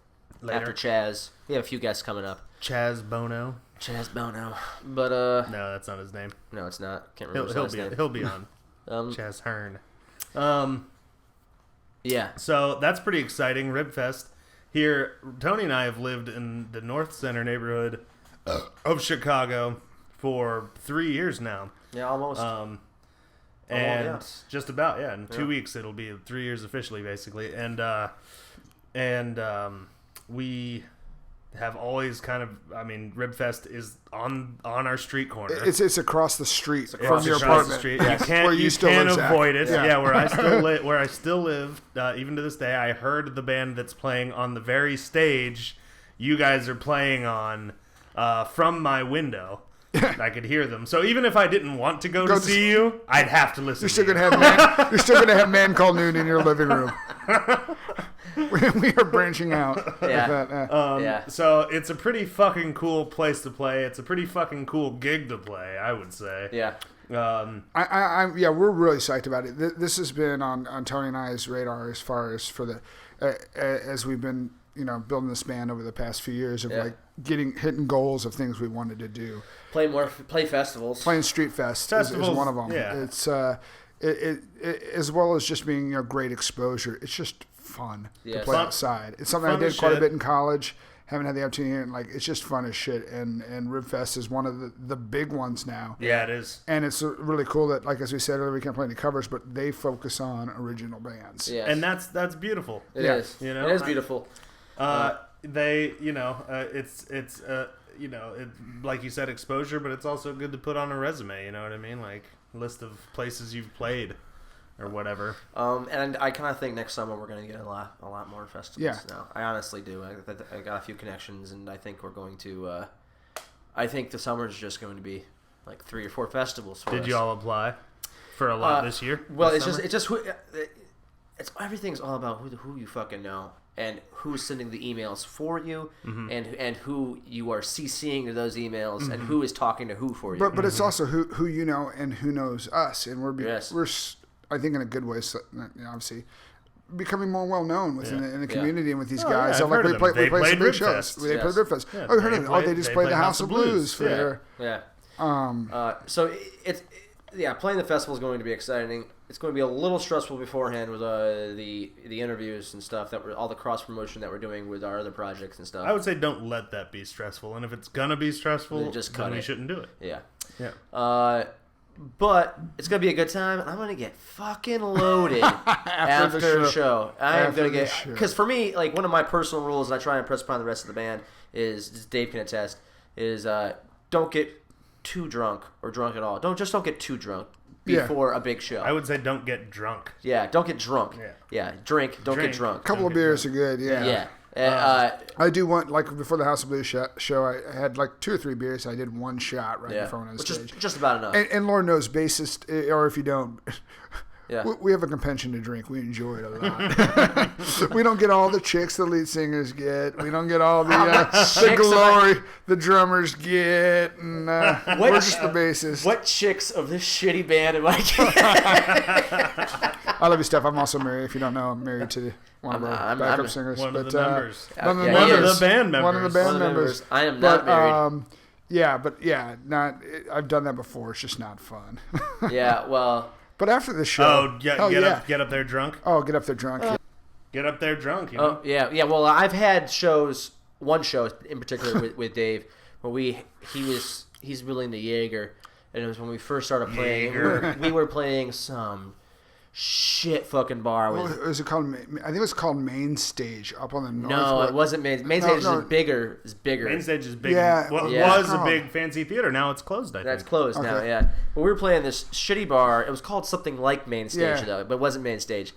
[SPEAKER 1] Later.
[SPEAKER 2] after Chaz. We have a few guests coming up.
[SPEAKER 1] Chaz Bono.
[SPEAKER 2] Chaz Bono. But
[SPEAKER 1] No, that's not his name.
[SPEAKER 2] no, it's not. Can't remember his name.
[SPEAKER 1] He'll be on.
[SPEAKER 2] Um,
[SPEAKER 1] Chaz Hearn.
[SPEAKER 2] yeah.
[SPEAKER 1] So that's pretty exciting. Ribfest. Here, Tony and I have lived in the North Center neighborhood of Chicago for 3 years now.
[SPEAKER 2] Yeah, almost.
[SPEAKER 1] And
[SPEAKER 2] yeah.
[SPEAKER 1] just about, in 2 weeks it'll be 3 years officially, basically. And we have always Ribfest is on our street corner.
[SPEAKER 3] It's across the street from
[SPEAKER 1] It's
[SPEAKER 3] your
[SPEAKER 1] across the
[SPEAKER 3] apartment.
[SPEAKER 1] street.
[SPEAKER 3] Yes.
[SPEAKER 1] You can't,
[SPEAKER 3] Where
[SPEAKER 1] you
[SPEAKER 3] still
[SPEAKER 1] can't
[SPEAKER 3] live, Zach.
[SPEAKER 1] avoid it.
[SPEAKER 3] Yeah.
[SPEAKER 1] Yeah, where I still live, even to this day. I heard the band that's playing on the very stage you guys are playing on from my window. I could hear them. So even if I didn't want to go to see you, I'd have to listen.
[SPEAKER 3] You're still
[SPEAKER 1] to
[SPEAKER 3] you're still gonna have Man Called Noon in your living room. We are branching out.
[SPEAKER 2] Yeah.
[SPEAKER 3] With that,
[SPEAKER 2] yeah.
[SPEAKER 1] So it's a pretty fucking cool place to play. It's a pretty fucking cool gig to play, I would say.
[SPEAKER 2] Yeah.
[SPEAKER 3] we're really psyched about it. This has been on Tony and I's radar as far as for the as we've been building this band over the past few years of like hitting goals of things we wanted to do.
[SPEAKER 2] Play festivals.
[SPEAKER 3] Playing Street Fest is one of them.
[SPEAKER 1] Yeah.
[SPEAKER 3] It's as well as just being great exposure. It's just fun to play outside. It's something I did quite a bit in college. Haven't had the opportunity, and it's just fun as shit. And Ribfest is one of the big ones now.
[SPEAKER 1] Yeah, it is.
[SPEAKER 3] And it's really cool that, like as we said earlier, we can't play any covers, but they focus on original bands.
[SPEAKER 2] Yes.
[SPEAKER 1] And that's beautiful.
[SPEAKER 2] It is.
[SPEAKER 1] You know?
[SPEAKER 2] It is beautiful.
[SPEAKER 1] Like you said, exposure, but it's also good to put on a resume. You know what I mean? Like list of places you've played or whatever.
[SPEAKER 2] And I kind of think next summer we're going to get a lot more festivals.
[SPEAKER 3] Yeah.
[SPEAKER 2] Now I honestly do. I got a few connections, and I think we're going to. I think the summer is just going to be like 3 or 4 festivals.
[SPEAKER 1] Did you all apply for a lot this year?
[SPEAKER 2] Well,
[SPEAKER 1] this
[SPEAKER 2] it's
[SPEAKER 1] summer?
[SPEAKER 2] just everything's all about who you fucking know and who's sending the emails for you, and who you are CCing to those emails, and who is talking to who for you.
[SPEAKER 3] But it's also who you know and who knows us, and we're I think in a good way, obviously becoming more well known within in the community and with these guys. So
[SPEAKER 1] I've
[SPEAKER 3] like
[SPEAKER 1] heard
[SPEAKER 3] we
[SPEAKER 1] of them.
[SPEAKER 3] play some big
[SPEAKER 1] Ribfest.
[SPEAKER 3] shows. They played Ribfest.
[SPEAKER 1] Yeah,
[SPEAKER 3] Oh, you heard of it? They just played the House of Blues for their.
[SPEAKER 2] Yeah. So it's playing the festival is going to be exciting. It's going to be a little stressful beforehand with the interviews and stuff all the cross promotion that we're doing with our other projects and stuff.
[SPEAKER 1] I would say don't let that be stressful, and if it's gonna be stressful, then we shouldn't do it.
[SPEAKER 2] Yeah.
[SPEAKER 1] Yeah.
[SPEAKER 2] But it's gonna be a good time. I'm gonna get fucking loaded after the show. I am gonna get because for me, like one of my personal rules, and I try and impress upon the rest of the band is Dave can attest is don't get too drunk or drunk at all. Don't get too drunk before a big show.
[SPEAKER 1] I would say don't get drunk.
[SPEAKER 2] Yeah, don't get drunk. Yeah, drink. Don't get drunk.
[SPEAKER 3] A couple of beers are good. Yeah. I do want before the House of Blues show, I had 2 or 3 beers. I did 1 shot before I went on stage.
[SPEAKER 2] Which is just about enough.
[SPEAKER 3] And Lord knows, bassist, or if you don't,
[SPEAKER 2] yeah.
[SPEAKER 3] we have a compulsion to drink. We enjoy it a lot. We don't get all the chicks the lead singers get. We don't get all the glory the drummers get. And we're just the bassist.
[SPEAKER 2] What chicks of this shitty band am I getting?
[SPEAKER 3] I love you, Steph. I'm also married. If you don't know, I'm married to one of our backup singers.
[SPEAKER 1] One of the members.
[SPEAKER 3] One of the band members.
[SPEAKER 1] One of the band members.
[SPEAKER 2] I am not married.
[SPEAKER 3] I've done that before. It's just not fun.
[SPEAKER 2] Yeah, well.
[SPEAKER 3] But after the show,
[SPEAKER 1] get up there drunk.
[SPEAKER 3] Oh, get up there drunk.
[SPEAKER 1] Get up there drunk. You know?
[SPEAKER 2] Oh yeah. Well, I've had one show in particular with Dave, where he's willing to Jaeger, and it was when we first started playing. We were playing some shit fucking bar.
[SPEAKER 3] What was it called? I think it was called Main Stage up on the north.
[SPEAKER 2] No, it wasn't Main. Main Stage is bigger. Is bigger.
[SPEAKER 1] Main Stage is big.
[SPEAKER 3] Yeah.
[SPEAKER 1] What
[SPEAKER 2] Yeah.
[SPEAKER 1] was a big fancy theater. Now it's closed, I think.
[SPEAKER 2] That's closed now,
[SPEAKER 3] Okay.
[SPEAKER 2] yeah. But we were playing this shitty bar. It was called something like Main Stage,
[SPEAKER 3] Yeah.
[SPEAKER 2] though, but it wasn't Main Stage.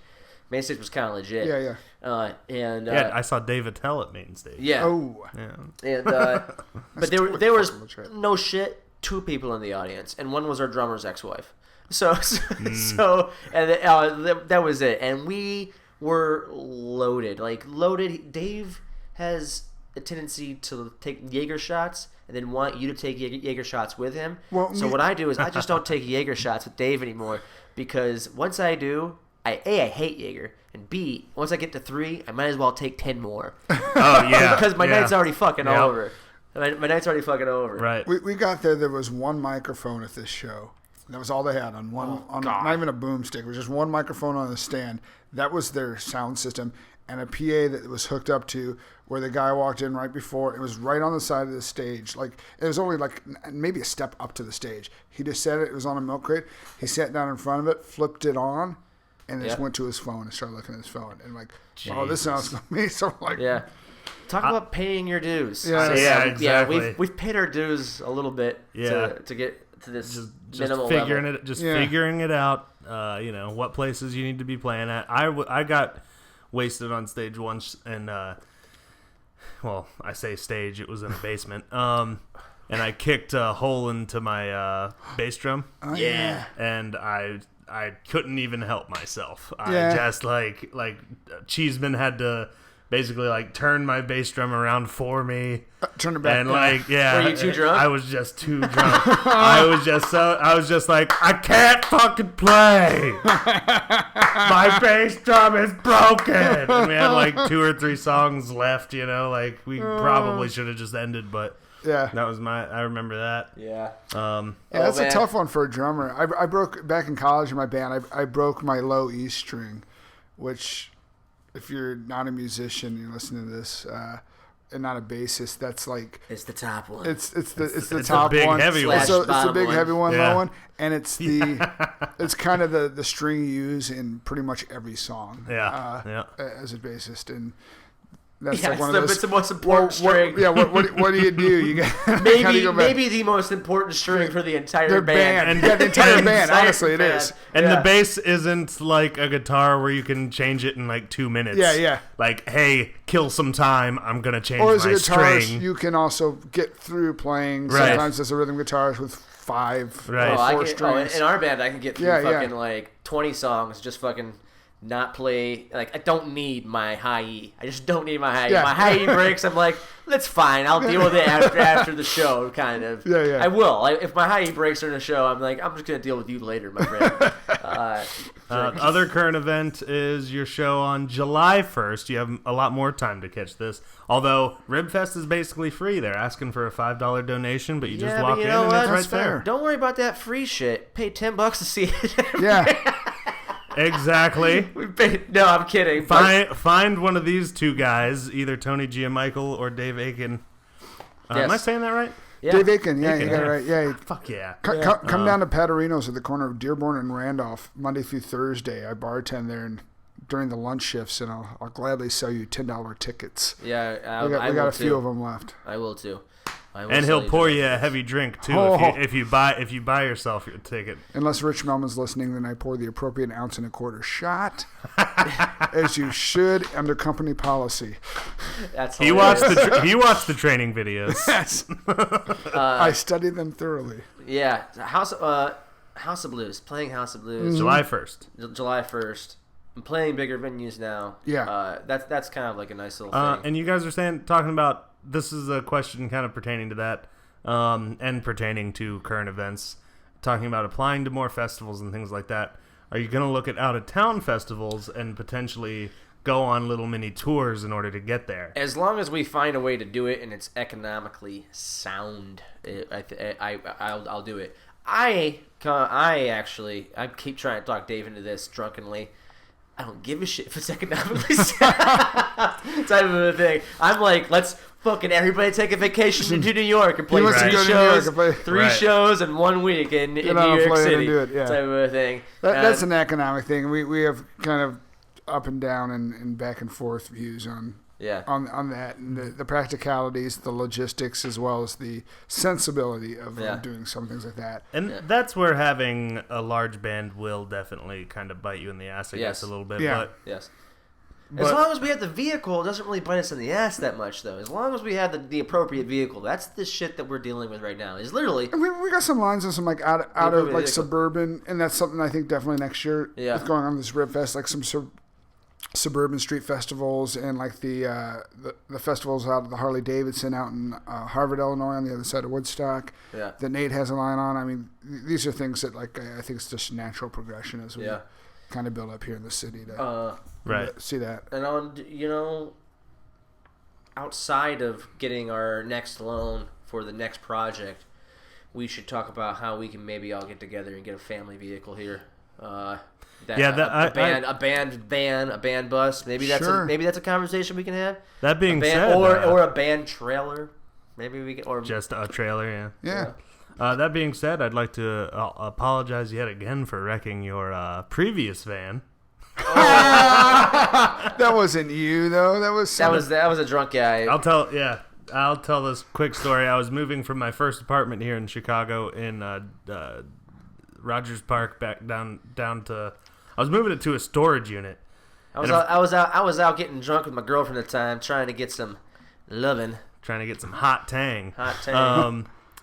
[SPEAKER 2] Main Stage was kind of legit.
[SPEAKER 3] Yeah.
[SPEAKER 1] Yeah, I saw Dave Attell at Main Stage.
[SPEAKER 2] Yeah.
[SPEAKER 3] Oh.
[SPEAKER 1] Yeah.
[SPEAKER 2] And but there was no shit, 2 people in the audience, and one was our drummer's ex-wife. So and that was it. And we were loaded. Dave has a tendency to take Jaeger shots and then want you to take Jaeger shots with him.
[SPEAKER 3] Well,
[SPEAKER 2] what I do is I just don't take Jaeger shots with Dave anymore, because once I do, I hate Jaeger, and B, once I get to 3, I might as well take 10 more.
[SPEAKER 1] Oh, yeah.
[SPEAKER 2] Because my
[SPEAKER 1] yeah.
[SPEAKER 2] night's already fucking over. My night's already fucking over.
[SPEAKER 1] Right.
[SPEAKER 3] We got there was one microphone at this show. That was all they had on one, not even a boomstick. It was just one microphone on the stand. That was their sound system, and a PA that was hooked up to where the guy walked in right before. It was right on the side of the stage. Like, it was only like maybe a step up to the stage. He just said it. It was on a milk crate. He sat down in front of it, flipped it on, and just went to his phone and started looking at his phone. And like, oh, this sounds like me. So I'm like,
[SPEAKER 2] yeah. Talk about paying your dues.
[SPEAKER 3] Yeah.
[SPEAKER 1] Exactly.
[SPEAKER 2] Yeah, we've paid our dues a little bit to get to this minimal
[SPEAKER 1] figuring
[SPEAKER 2] level.
[SPEAKER 1] Figuring it out. What places you need to be playing at. I got wasted on stage once, and well, I say stage. It was in a basement. And I kicked a hole into my bass drum.
[SPEAKER 2] Yeah.
[SPEAKER 1] And I couldn't even help myself.
[SPEAKER 3] Yeah.
[SPEAKER 1] I just like Cheeseman had to basically like turn my bass drum around for me.
[SPEAKER 3] turn it back.
[SPEAKER 1] And like, yeah.
[SPEAKER 2] Were you too drunk?
[SPEAKER 1] I was just too drunk. I was just like, I can't fucking play. My bass drum is broken. And we had like 2 or 3 songs left, like we probably should have just ended, but
[SPEAKER 3] Yeah.
[SPEAKER 1] that was I remember that.
[SPEAKER 2] Yeah.
[SPEAKER 3] Yeah, that's a tough one for a drummer. I broke, back in college in my band, I broke my low E string, which, if you're not a musician, you listen to this, and not a bassist, that's like,
[SPEAKER 2] It's the top one.
[SPEAKER 3] it's the
[SPEAKER 1] It's
[SPEAKER 3] top
[SPEAKER 1] a big
[SPEAKER 3] one.
[SPEAKER 1] heavy one.
[SPEAKER 3] It's the
[SPEAKER 2] Bottom
[SPEAKER 3] big
[SPEAKER 2] one.
[SPEAKER 3] heavy one,
[SPEAKER 1] Yeah.
[SPEAKER 3] low one, and it's it's kind of the string you use in pretty much every song.
[SPEAKER 1] Yeah.
[SPEAKER 3] As a bassist, and that's
[SPEAKER 2] Yeah,
[SPEAKER 3] like one of those.
[SPEAKER 2] it's the most important
[SPEAKER 3] What
[SPEAKER 2] string.
[SPEAKER 3] do you do? You got how do
[SPEAKER 2] Maybe
[SPEAKER 3] you go back?
[SPEAKER 2] maybe the most important string for the entire
[SPEAKER 3] Their
[SPEAKER 2] band.
[SPEAKER 3] band. Yeah, the entire band.
[SPEAKER 2] Entire
[SPEAKER 3] Honestly, it
[SPEAKER 2] band.
[SPEAKER 3] is.
[SPEAKER 1] And
[SPEAKER 2] Yeah.
[SPEAKER 1] the bass isn't like a guitar where you can change it in like 2 minutes.
[SPEAKER 3] Yeah.
[SPEAKER 1] Like, hey, kill some time. I'm gonna change
[SPEAKER 3] Or as a
[SPEAKER 1] my
[SPEAKER 3] guitarist,
[SPEAKER 1] string.
[SPEAKER 3] you can also get through playing.
[SPEAKER 1] Right.
[SPEAKER 3] Sometimes as a rhythm guitarist with 5
[SPEAKER 1] Right.
[SPEAKER 3] or 4 strings.
[SPEAKER 2] In our band, I can get through
[SPEAKER 3] Yeah, yeah.
[SPEAKER 2] fucking like 20 songs, just fucking not play. Like, I don't need my high E. I just don't need my high E.
[SPEAKER 3] Yeah.
[SPEAKER 2] My high E breaks. I'm like, that's fine. I'll deal with it after the show, kind of.
[SPEAKER 3] Yeah.
[SPEAKER 2] I will. If my high E breaks during the show, I'm like, I'm just gonna deal with you later, my friend.
[SPEAKER 1] Other current event is your show on July 1st. You have a lot more time to catch this. Although Ribfest is basically free. They're asking for a $5 donation, but you just walk in and it's right
[SPEAKER 3] That's fair.
[SPEAKER 1] there.
[SPEAKER 2] Don't worry about that free shit. Pay $10 to see it.
[SPEAKER 3] Yeah.
[SPEAKER 1] Exactly.
[SPEAKER 2] No, I'm kidding.
[SPEAKER 1] Find one of these 2 guys, either Tony Giamichael or Dave Aitken.
[SPEAKER 2] Yes.
[SPEAKER 1] Am I saying that right?
[SPEAKER 2] Yeah.
[SPEAKER 3] Dave Aitken. Yeah,
[SPEAKER 1] Aitken,
[SPEAKER 3] you got it
[SPEAKER 1] yeah.
[SPEAKER 3] right. Yeah.
[SPEAKER 1] Fuck yeah.
[SPEAKER 3] Come down to Patarino's at the corner of Dearborn and Randolph Monday through Thursday. I bartend there and during the lunch shifts, and I'll gladly sell you $10 tickets.
[SPEAKER 2] Yeah,
[SPEAKER 3] We
[SPEAKER 2] I
[SPEAKER 3] got
[SPEAKER 2] will
[SPEAKER 3] a few
[SPEAKER 2] too.
[SPEAKER 3] of them left.
[SPEAKER 2] I will too.
[SPEAKER 1] And he'll pour you a heavy drink too if you buy yourself your ticket.
[SPEAKER 3] Unless Rich Melman's listening, then I pour the appropriate 1.25 ounce shot, as you should under company policy.
[SPEAKER 2] That's
[SPEAKER 1] He
[SPEAKER 2] hilarious.
[SPEAKER 1] watched the training videos.
[SPEAKER 3] Yes, I study them thoroughly.
[SPEAKER 2] Yeah, House of Blues. Playing House of Blues.
[SPEAKER 1] July 1st.
[SPEAKER 2] July 1st. I'm playing bigger venues now.
[SPEAKER 3] Yeah.
[SPEAKER 2] That's kind of like a nice little thing.
[SPEAKER 1] And you guys are talking about, this is a question kind of pertaining to that, and pertaining to current events, talking about applying to more festivals and things like that. Are you going to look at out-of-town festivals and potentially go on little mini tours in order to get there?
[SPEAKER 2] As long as we find a way to do it and it's economically sound, I'll do it. I keep trying to talk Dave into this drunkenly. I don't give a shit if it's economically sound type of a thing. I'm like, let's fucking everybody take a vacation to New York and play three shows in 1 week in New York City type of a thing.
[SPEAKER 3] That's an economic thing. We have kind of up and down and back and forth views on that, and the practicalities, the logistics, as well as the sensibility of doing some things like that.
[SPEAKER 1] And that's where having a large band will definitely kind of bite you in the ass, I guess, a little bit.
[SPEAKER 3] Yeah.
[SPEAKER 2] As long as we have the vehicle, it doesn't really bite us in the ass that much, though. As long as we have the appropriate vehicle, that's the shit that we're dealing with right now. Is literally.
[SPEAKER 3] And we got some lines on some like out of like suburban, and that's something I think definitely next year with going on this Rib Fest, like some suburban street festivals, and like the festivals out of the Harley Davidson out in Harvard, Illinois, on the other side of Woodstock. Yeah. That Nate has a line on. I mean, these are things that like I think it's just natural progression as we kind of build up here in the city to see that.
[SPEAKER 2] And on outside of getting our next loan for the next project, we should talk about how we can maybe all get together and get a family vehicle here. A band van, a band bus. Maybe that's a conversation we can have.
[SPEAKER 1] That being said,
[SPEAKER 2] or a band trailer. Maybe we can, or
[SPEAKER 1] just a trailer.
[SPEAKER 3] Yeah.
[SPEAKER 1] That being said, I'd like to apologize yet again for wrecking your previous van.
[SPEAKER 3] That wasn't you though. That was
[SPEAKER 2] a drunk guy.
[SPEAKER 1] I'll tell this quick story. I was moving from my first apartment here in Chicago in Rogers Park back down to. I was moving it to a storage unit.
[SPEAKER 2] I was out getting drunk with my girlfriend at the time, trying to get some lovin'.
[SPEAKER 1] Trying to get some hot tang.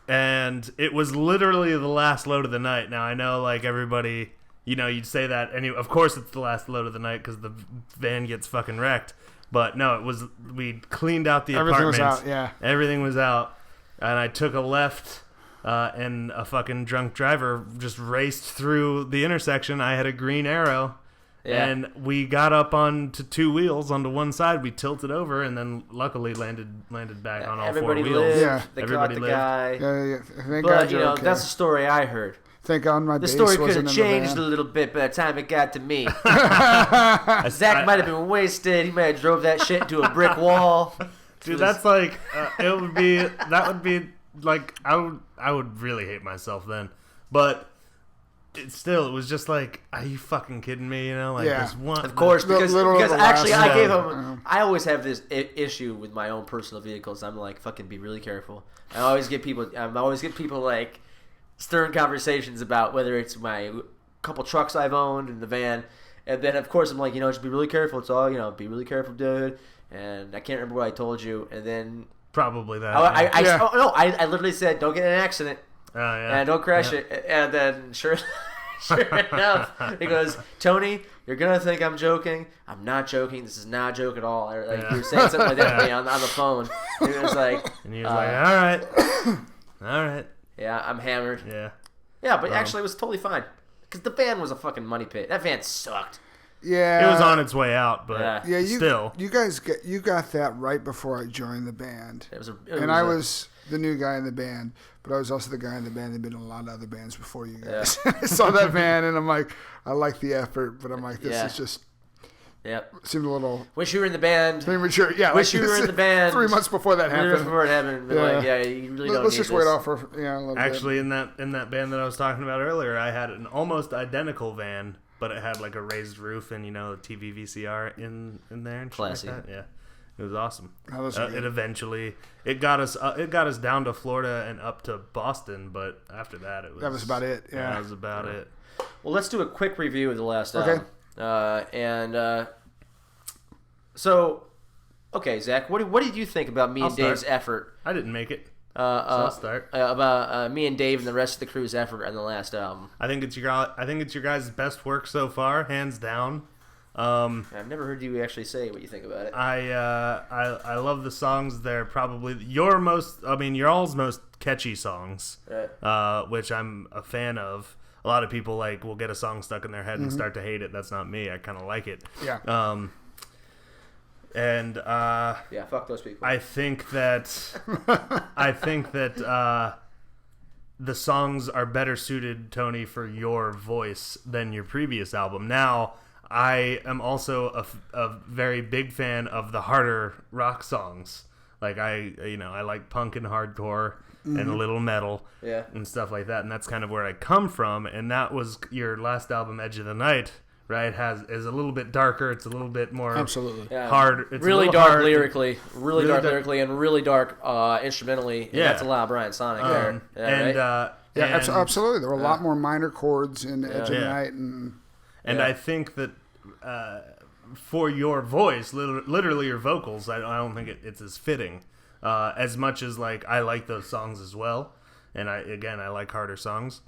[SPEAKER 1] And it was literally the last load of the night. Now I know, like everybody, you'd say that, and of course it's the last load of the night because the van gets fucking wrecked. But no, it was. We cleaned out the apartment.
[SPEAKER 3] Everything was out. Yeah.
[SPEAKER 1] Everything was out, and I took a left. And a fucking drunk driver just raced through the intersection. I had a green arrow, and we got up onto two wheels onto one side. We tilted over, and then luckily landed back on all four wheels.
[SPEAKER 2] Lived.
[SPEAKER 1] Yeah,
[SPEAKER 2] they caught the guy.
[SPEAKER 3] Thank God you're okay.
[SPEAKER 2] That's the story I heard.
[SPEAKER 3] Thank God my bass
[SPEAKER 2] story could
[SPEAKER 3] wasn't
[SPEAKER 2] have
[SPEAKER 3] in the
[SPEAKER 2] changed
[SPEAKER 3] van.
[SPEAKER 2] a little bit by the time it got to me. Zach might have been wasted. He might have drove that shit into a brick wall.
[SPEAKER 1] Dude, that's like it would be. That would be. Like I would really hate myself then, but it was just like, are you fucking kidding me? This one.
[SPEAKER 2] Of course, because actually I gave him. I always have this issue with my own personal vehicles. I'm like, fucking be really careful. I always get people like stern conversations about whether it's my couple trucks I've owned in the van, and then of course I'm like, just be really careful. It's all be really careful, dude. And I can't remember what I told you, and then.
[SPEAKER 1] Probably that.
[SPEAKER 2] I literally said, don't get in an accident.
[SPEAKER 1] Oh, yeah.
[SPEAKER 2] And don't crash it. And then, sure enough, he goes, Tony, you're going to think I'm joking. I'm not joking. This is not a joke at all. You were saying something like that to me on the phone. And he was like,
[SPEAKER 1] all right. All right.
[SPEAKER 2] Yeah, I'm hammered.
[SPEAKER 1] Yeah.
[SPEAKER 2] Yeah, but actually it was totally fine. Because the van was a fucking money pit. That van sucked.
[SPEAKER 3] Yeah,
[SPEAKER 1] it was on its way out, but still.
[SPEAKER 3] You guys got that right before I joined the band. I was the new guy in the band, but I was also the guy in the band that'd been in a lot of other bands before you guys. Yeah. I saw that van, and I'm like, I like the effort, but I'm like, this is just.
[SPEAKER 2] Yep.
[SPEAKER 3] Seemed a little.
[SPEAKER 2] Wish you were in the band.
[SPEAKER 3] Premature. Yeah.
[SPEAKER 2] Wish you were in the band.
[SPEAKER 3] 3 months before that happened.
[SPEAKER 2] 3 months before it happened. You really don't.
[SPEAKER 3] Let's just wait off for a little
[SPEAKER 1] Actually,
[SPEAKER 3] bit.
[SPEAKER 1] in that band that I was talking about earlier, I had an almost identical van. But it had like a raised roof and a TV VCR in there and
[SPEAKER 2] classy.
[SPEAKER 1] Like that. Yeah, it was awesome.
[SPEAKER 3] It
[SPEAKER 1] eventually got us down to Florida and up to Boston, but after that that was about it.
[SPEAKER 3] Yeah,
[SPEAKER 1] that was about it.
[SPEAKER 2] Well, let's do a quick review of the last album. Okay, Zach, what did you think about me and Dave's effort?
[SPEAKER 1] I didn't make it. So I'll start.
[SPEAKER 2] About me and Dave and the rest of the crew's effort on the last album.
[SPEAKER 1] I think it's your guys' best work so far, hands down.
[SPEAKER 2] I've never heard you actually say what you think about it.
[SPEAKER 1] I love the songs. They're probably your all's most catchy songs,
[SPEAKER 2] right.
[SPEAKER 1] Which I'm a fan of. A lot of people will get a song stuck in their head and start to hate it. That's not me. I kind of like it.
[SPEAKER 3] Yeah.
[SPEAKER 1] And
[SPEAKER 2] fuck those people.
[SPEAKER 1] I think that the songs are better suited, Tony, for your voice than your previous album. Now, I am also a very big fan of the harder rock songs. Like I like punk and hardcore and a little metal and stuff like that. And that's kind of where I come from. And that was your last album, Edge of the Night, right? Is a little bit darker. It's a little bit more hard. It's
[SPEAKER 2] really
[SPEAKER 1] dark
[SPEAKER 2] hard lyrically, really dark lyrically, and really dark instrumentally. And that's a lot of Brian Sonic there.
[SPEAKER 3] Absolutely. There were a lot more minor chords in Edge of the Night.
[SPEAKER 1] And I think that for your voice, literally your vocals, I don't think it's as fitting. As much as like I like those songs as well, and I like harder songs.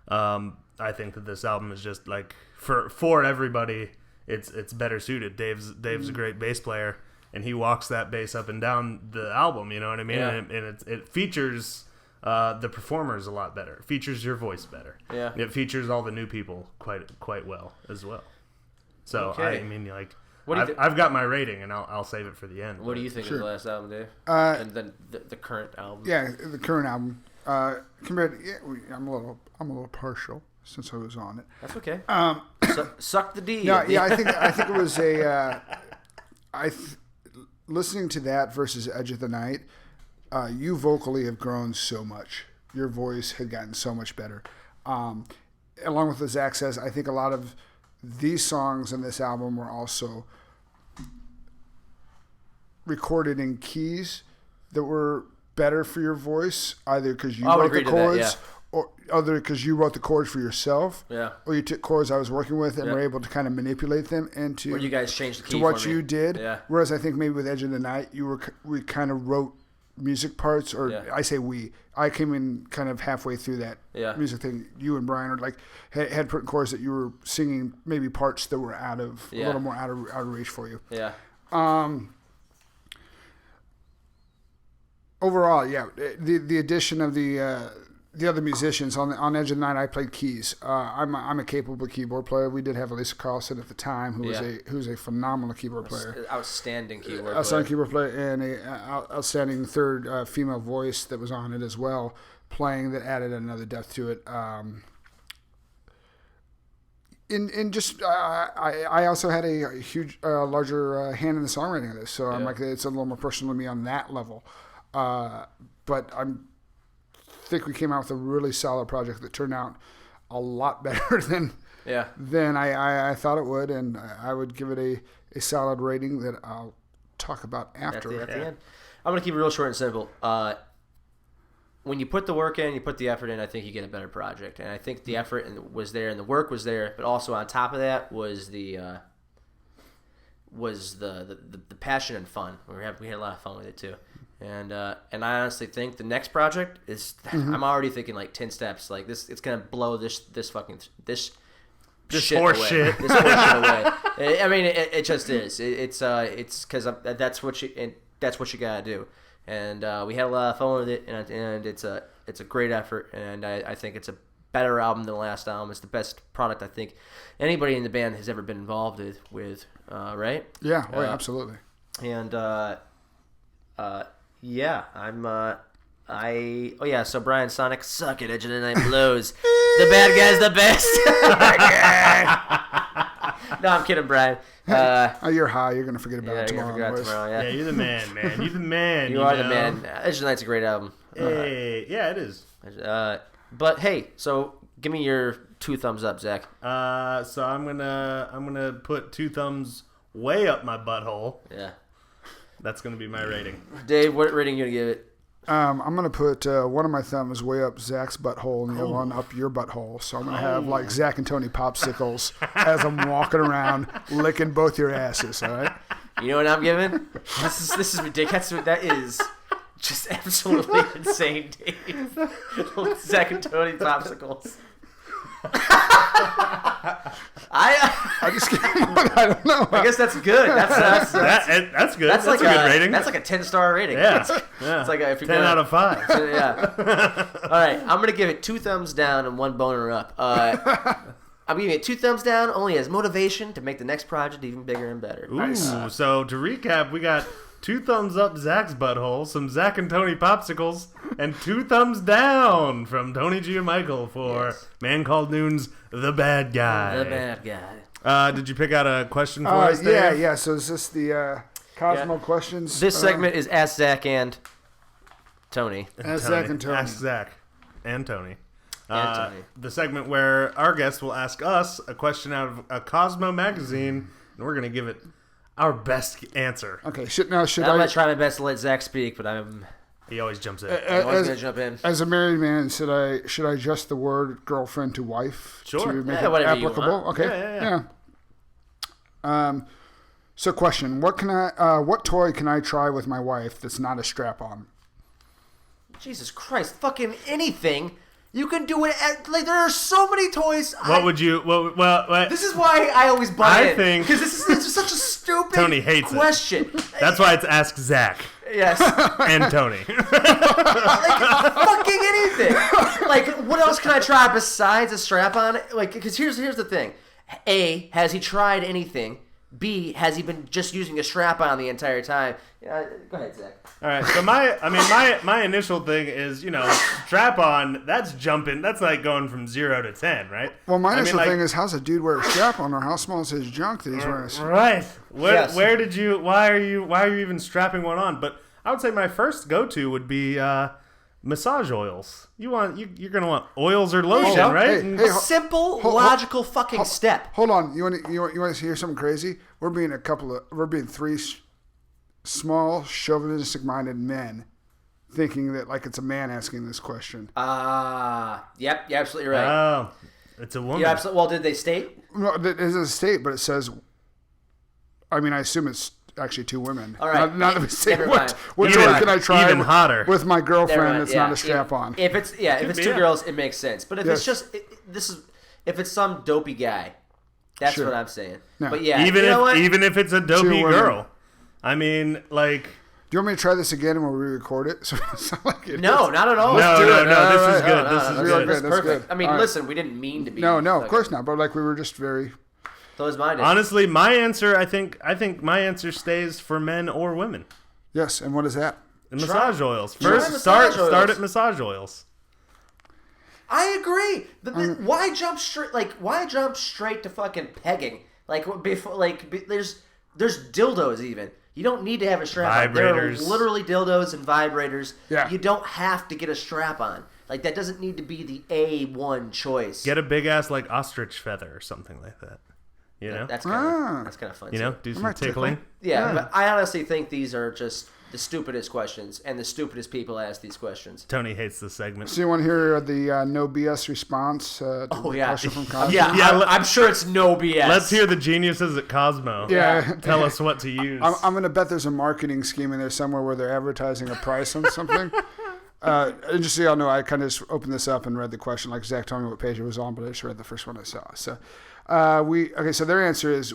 [SPEAKER 1] I think that this album is just like for everybody. It's better suited. Dave's a great bass player, and he walks that bass up and down the album. You know what I mean? And it features the performers a lot better. It features your voice better.
[SPEAKER 2] Yeah.
[SPEAKER 1] It features all the new people quite well as well. So I mean, like, I've got my rating, and I'll save it for the end.
[SPEAKER 2] What do you think of the last album, Dave? And then the current album.
[SPEAKER 3] Yeah, the current album. Compared, I'm a little partial since I was on it.
[SPEAKER 2] That's okay. Suck the D.
[SPEAKER 3] No, I think it was listening to that versus Edge of the Night. You vocally have grown so much. Your voice had gotten so much better. Along with, as Zach says, I think a lot of these songs in this album were also recorded in keys that were better for your voice, either because you wrote the chords, or other because you wrote the chords for yourself, or you took chords I was working with and were able to kind of manipulate them into.
[SPEAKER 2] Or you guys changed the key
[SPEAKER 3] to what
[SPEAKER 2] for
[SPEAKER 3] you
[SPEAKER 2] me.
[SPEAKER 3] did.
[SPEAKER 2] Yeah.
[SPEAKER 3] Whereas I think maybe with Edge of the Night, we kind of wrote music parts, or I say we. I came in kind of halfway through that music thing. You and Brian are like had put chords that you were singing, maybe parts that were a little more out of reach for you.
[SPEAKER 2] Yeah.
[SPEAKER 3] Overall, the addition of the other musicians on Edge of the Night, I played keys. I'm a capable keyboard player. We did have Lisa Carlson at the time, who's a phenomenal keyboard player,
[SPEAKER 2] outstanding keyboard
[SPEAKER 3] player, and a outstanding third female voice that was on it as well, playing, that added another depth to it. I also had a huge larger hand in the songwriting of this, so I'm like, it's a little more personal to me on that level. But I think we came out with a really solid project that turned out a lot better than I thought it would, and I would give it a solid rating that I'll talk about after.
[SPEAKER 2] At the end. I'm going to keep it real short and simple. When you put the work in, you put the effort in, I think you get a better project. And I think the effort was there and the work was there, but also on top of that was the passion and fun. We had a lot of fun with it too. And I honestly think the next project is. I'm already thinking like 10 steps. Like this, it's gonna blow this shit away. This horse shit away. I mean, it just is. It's because that's what you gotta do. And we had a lot of fun with it, and it's a great effort. And I think it's a better album than the last album. It's the best product I think anybody in the band has ever been involved with. Right?
[SPEAKER 3] Yeah. Absolutely.
[SPEAKER 2] And so Brian Sonic, suck it, Edge of the Night Blues. The bad guy's the best. No, I'm kidding, Brian.
[SPEAKER 3] You're high. You're gonna forget about it tomorrow.
[SPEAKER 1] Yeah, you're the man, man. You're the man.
[SPEAKER 2] You are the man. Edge of the Night's a great album.
[SPEAKER 1] Hey, yeah, it is.
[SPEAKER 2] But hey, so give me your 2 thumbs up, Zach.
[SPEAKER 1] So I'm gonna put 2 thumbs way up my butthole.
[SPEAKER 2] Yeah.
[SPEAKER 1] That's going to be my rating.
[SPEAKER 2] Dave, what rating are you going to give it?
[SPEAKER 3] I'm going to put one of my thumbs way up Zach's butthole and the other one up your butthole. So I'm going to have like Zach and Tony popsicles as I'm walking around licking both your asses, all right?
[SPEAKER 2] You know what I'm giving? This is ridiculous. That is just absolutely insane, Dave. Zach and Tony popsicles.
[SPEAKER 3] I just I don't know.
[SPEAKER 2] I guess that's good. That's
[SPEAKER 1] good. That's a good rating.
[SPEAKER 2] That's like a 10-star rating.
[SPEAKER 1] Yeah.
[SPEAKER 2] It's like if
[SPEAKER 1] 10 out of 5.
[SPEAKER 2] So, yeah. All right. I'm gonna give it 2 thumbs down and 1 boner up. I'm giving it 2 thumbs down only as motivation to make the next project even bigger and better.
[SPEAKER 1] Ooh.
[SPEAKER 2] Nice.
[SPEAKER 1] So to recap, we got 2 thumbs up Zach's butthole, some Zach and Tony popsicles, and 2 thumbs down from Tony G and Michael for Man Called Noon's The Bad Guy.
[SPEAKER 2] The Bad Guy.
[SPEAKER 1] Did you pick out a question for us, Dave?
[SPEAKER 3] Yeah. So is this the Cosmo questions?
[SPEAKER 2] This segment is Ask Zach and Tony.
[SPEAKER 3] Ask Zach and Tony.
[SPEAKER 1] Ask Zach and Tony.
[SPEAKER 2] Tony.
[SPEAKER 1] The segment where our guest will ask us a question out of a Cosmo magazine, and we're going to give it our best answer.
[SPEAKER 3] Okay.
[SPEAKER 2] I'm going to try my best to let Zach speak, but
[SPEAKER 1] He always jumps in.
[SPEAKER 2] I'm always going to jump in.
[SPEAKER 3] As a married man, should I adjust the word girlfriend to wife
[SPEAKER 1] Sure.
[SPEAKER 3] to make it
[SPEAKER 2] whatever
[SPEAKER 3] applicable?
[SPEAKER 2] you want.
[SPEAKER 3] Okay. Yeah. So question: what toy can I try with my wife that's not a strap-on?
[SPEAKER 2] Jesus Christ, fucking anything. You can do it. Like there are so many toys.
[SPEAKER 1] What would you? Well,
[SPEAKER 2] This is why I always buy it.
[SPEAKER 1] I think
[SPEAKER 2] because this is such a stupid
[SPEAKER 1] Tony hates
[SPEAKER 2] question.
[SPEAKER 1] That's why it's Ask Zach
[SPEAKER 2] Yes.
[SPEAKER 1] and Tony.
[SPEAKER 2] Like fucking anything. Like what else can I try besides a strap-on? Like because here's the thing. A, has he tried anything? B, has he been just using a strap-on the entire time? Go ahead, Zach.
[SPEAKER 1] All right. So my initial thing is, strap-on. That's jumping. That's like going from 0 to 10, right?
[SPEAKER 3] Well, my initial thing is, how's a dude wear a strap-on, or how small is his junk that he's wearing?
[SPEAKER 1] Right.
[SPEAKER 2] Yes.
[SPEAKER 1] Where did you? Why are you even strapping one on? But I would say my first go-to would be massage oils. You're gonna want oils or lotion, right?
[SPEAKER 3] Hey,
[SPEAKER 2] Simple, logical fucking step.
[SPEAKER 3] Hold on. You want to hear something crazy? We're being three small, chauvinistic-minded men, thinking that like it's a man asking this question.
[SPEAKER 2] Yep, you're absolutely right.
[SPEAKER 1] Oh, it's a woman.
[SPEAKER 2] Well, did they state?
[SPEAKER 3] No, it is a state, but it says. I mean, I assume it's actually two women.
[SPEAKER 2] All right.
[SPEAKER 3] Not that we say
[SPEAKER 2] Never
[SPEAKER 3] what
[SPEAKER 2] mind.
[SPEAKER 3] toy can I try
[SPEAKER 1] even hotter
[SPEAKER 3] with my girlfriend that's not a
[SPEAKER 2] If
[SPEAKER 3] strap-on.
[SPEAKER 2] it's two girls, it makes sense. But if it's
[SPEAKER 3] Yes.
[SPEAKER 2] just if it's some dopey guy, that's
[SPEAKER 3] Sure.
[SPEAKER 2] what I'm saying.
[SPEAKER 3] No.
[SPEAKER 2] But yeah,
[SPEAKER 1] even if it's a dopey
[SPEAKER 3] women.
[SPEAKER 1] girl. I mean, like.
[SPEAKER 3] Do you want me to try this again and we'll re-record it? So it's not like it
[SPEAKER 2] No,
[SPEAKER 3] is.
[SPEAKER 2] not at all.
[SPEAKER 1] No,
[SPEAKER 2] Let's do it.
[SPEAKER 1] this is good.
[SPEAKER 2] No,
[SPEAKER 1] This is
[SPEAKER 2] no,
[SPEAKER 1] good.
[SPEAKER 2] This is
[SPEAKER 3] That's
[SPEAKER 2] perfect.
[SPEAKER 3] good.
[SPEAKER 2] I mean,
[SPEAKER 3] All right.
[SPEAKER 2] listen, we didn't mean to be.
[SPEAKER 3] No, of course not. But like we were just very.
[SPEAKER 2] Close-minded.
[SPEAKER 1] Honestly, my answer, I think my answer stays for men or women.
[SPEAKER 3] Yes, and what is that?
[SPEAKER 1] Massage oils.
[SPEAKER 2] Try
[SPEAKER 1] First,
[SPEAKER 2] massage
[SPEAKER 1] start
[SPEAKER 2] oils.
[SPEAKER 1] at massage oils.
[SPEAKER 2] I agree. Why jump straight? Like, why jump straight to fucking pegging? Like before, there's dildos even. You don't need to have a strap on. There are
[SPEAKER 1] Vibrators.
[SPEAKER 2] literally dildos and vibrators.
[SPEAKER 3] Yeah.
[SPEAKER 2] You don't have to get a strap on. Like that doesn't need to be the A1 choice.
[SPEAKER 1] Get a big ass like ostrich feather or something like that. You know?
[SPEAKER 2] That's kind of fun.
[SPEAKER 1] You know,
[SPEAKER 2] too.
[SPEAKER 1] do some
[SPEAKER 3] might tickle.
[SPEAKER 1] tickling.
[SPEAKER 2] Yeah, but I honestly think these are just the stupidest questions, and the stupidest people ask these questions.
[SPEAKER 1] Tony hates this segment.
[SPEAKER 3] So you want to hear the no BS response to the question from Cosmo?
[SPEAKER 2] Yeah, I'm sure it's no BS.
[SPEAKER 1] Let's hear the geniuses at Cosmo.
[SPEAKER 3] Yeah.
[SPEAKER 1] Tell us what to use.
[SPEAKER 3] I'm going to bet there's a marketing scheme in there somewhere where they're advertising a price on something. And just so y'all know, I kind of just opened this up and read the question. Like Zach told me what page it was on, but I just read the first one I saw. So, so their answer is,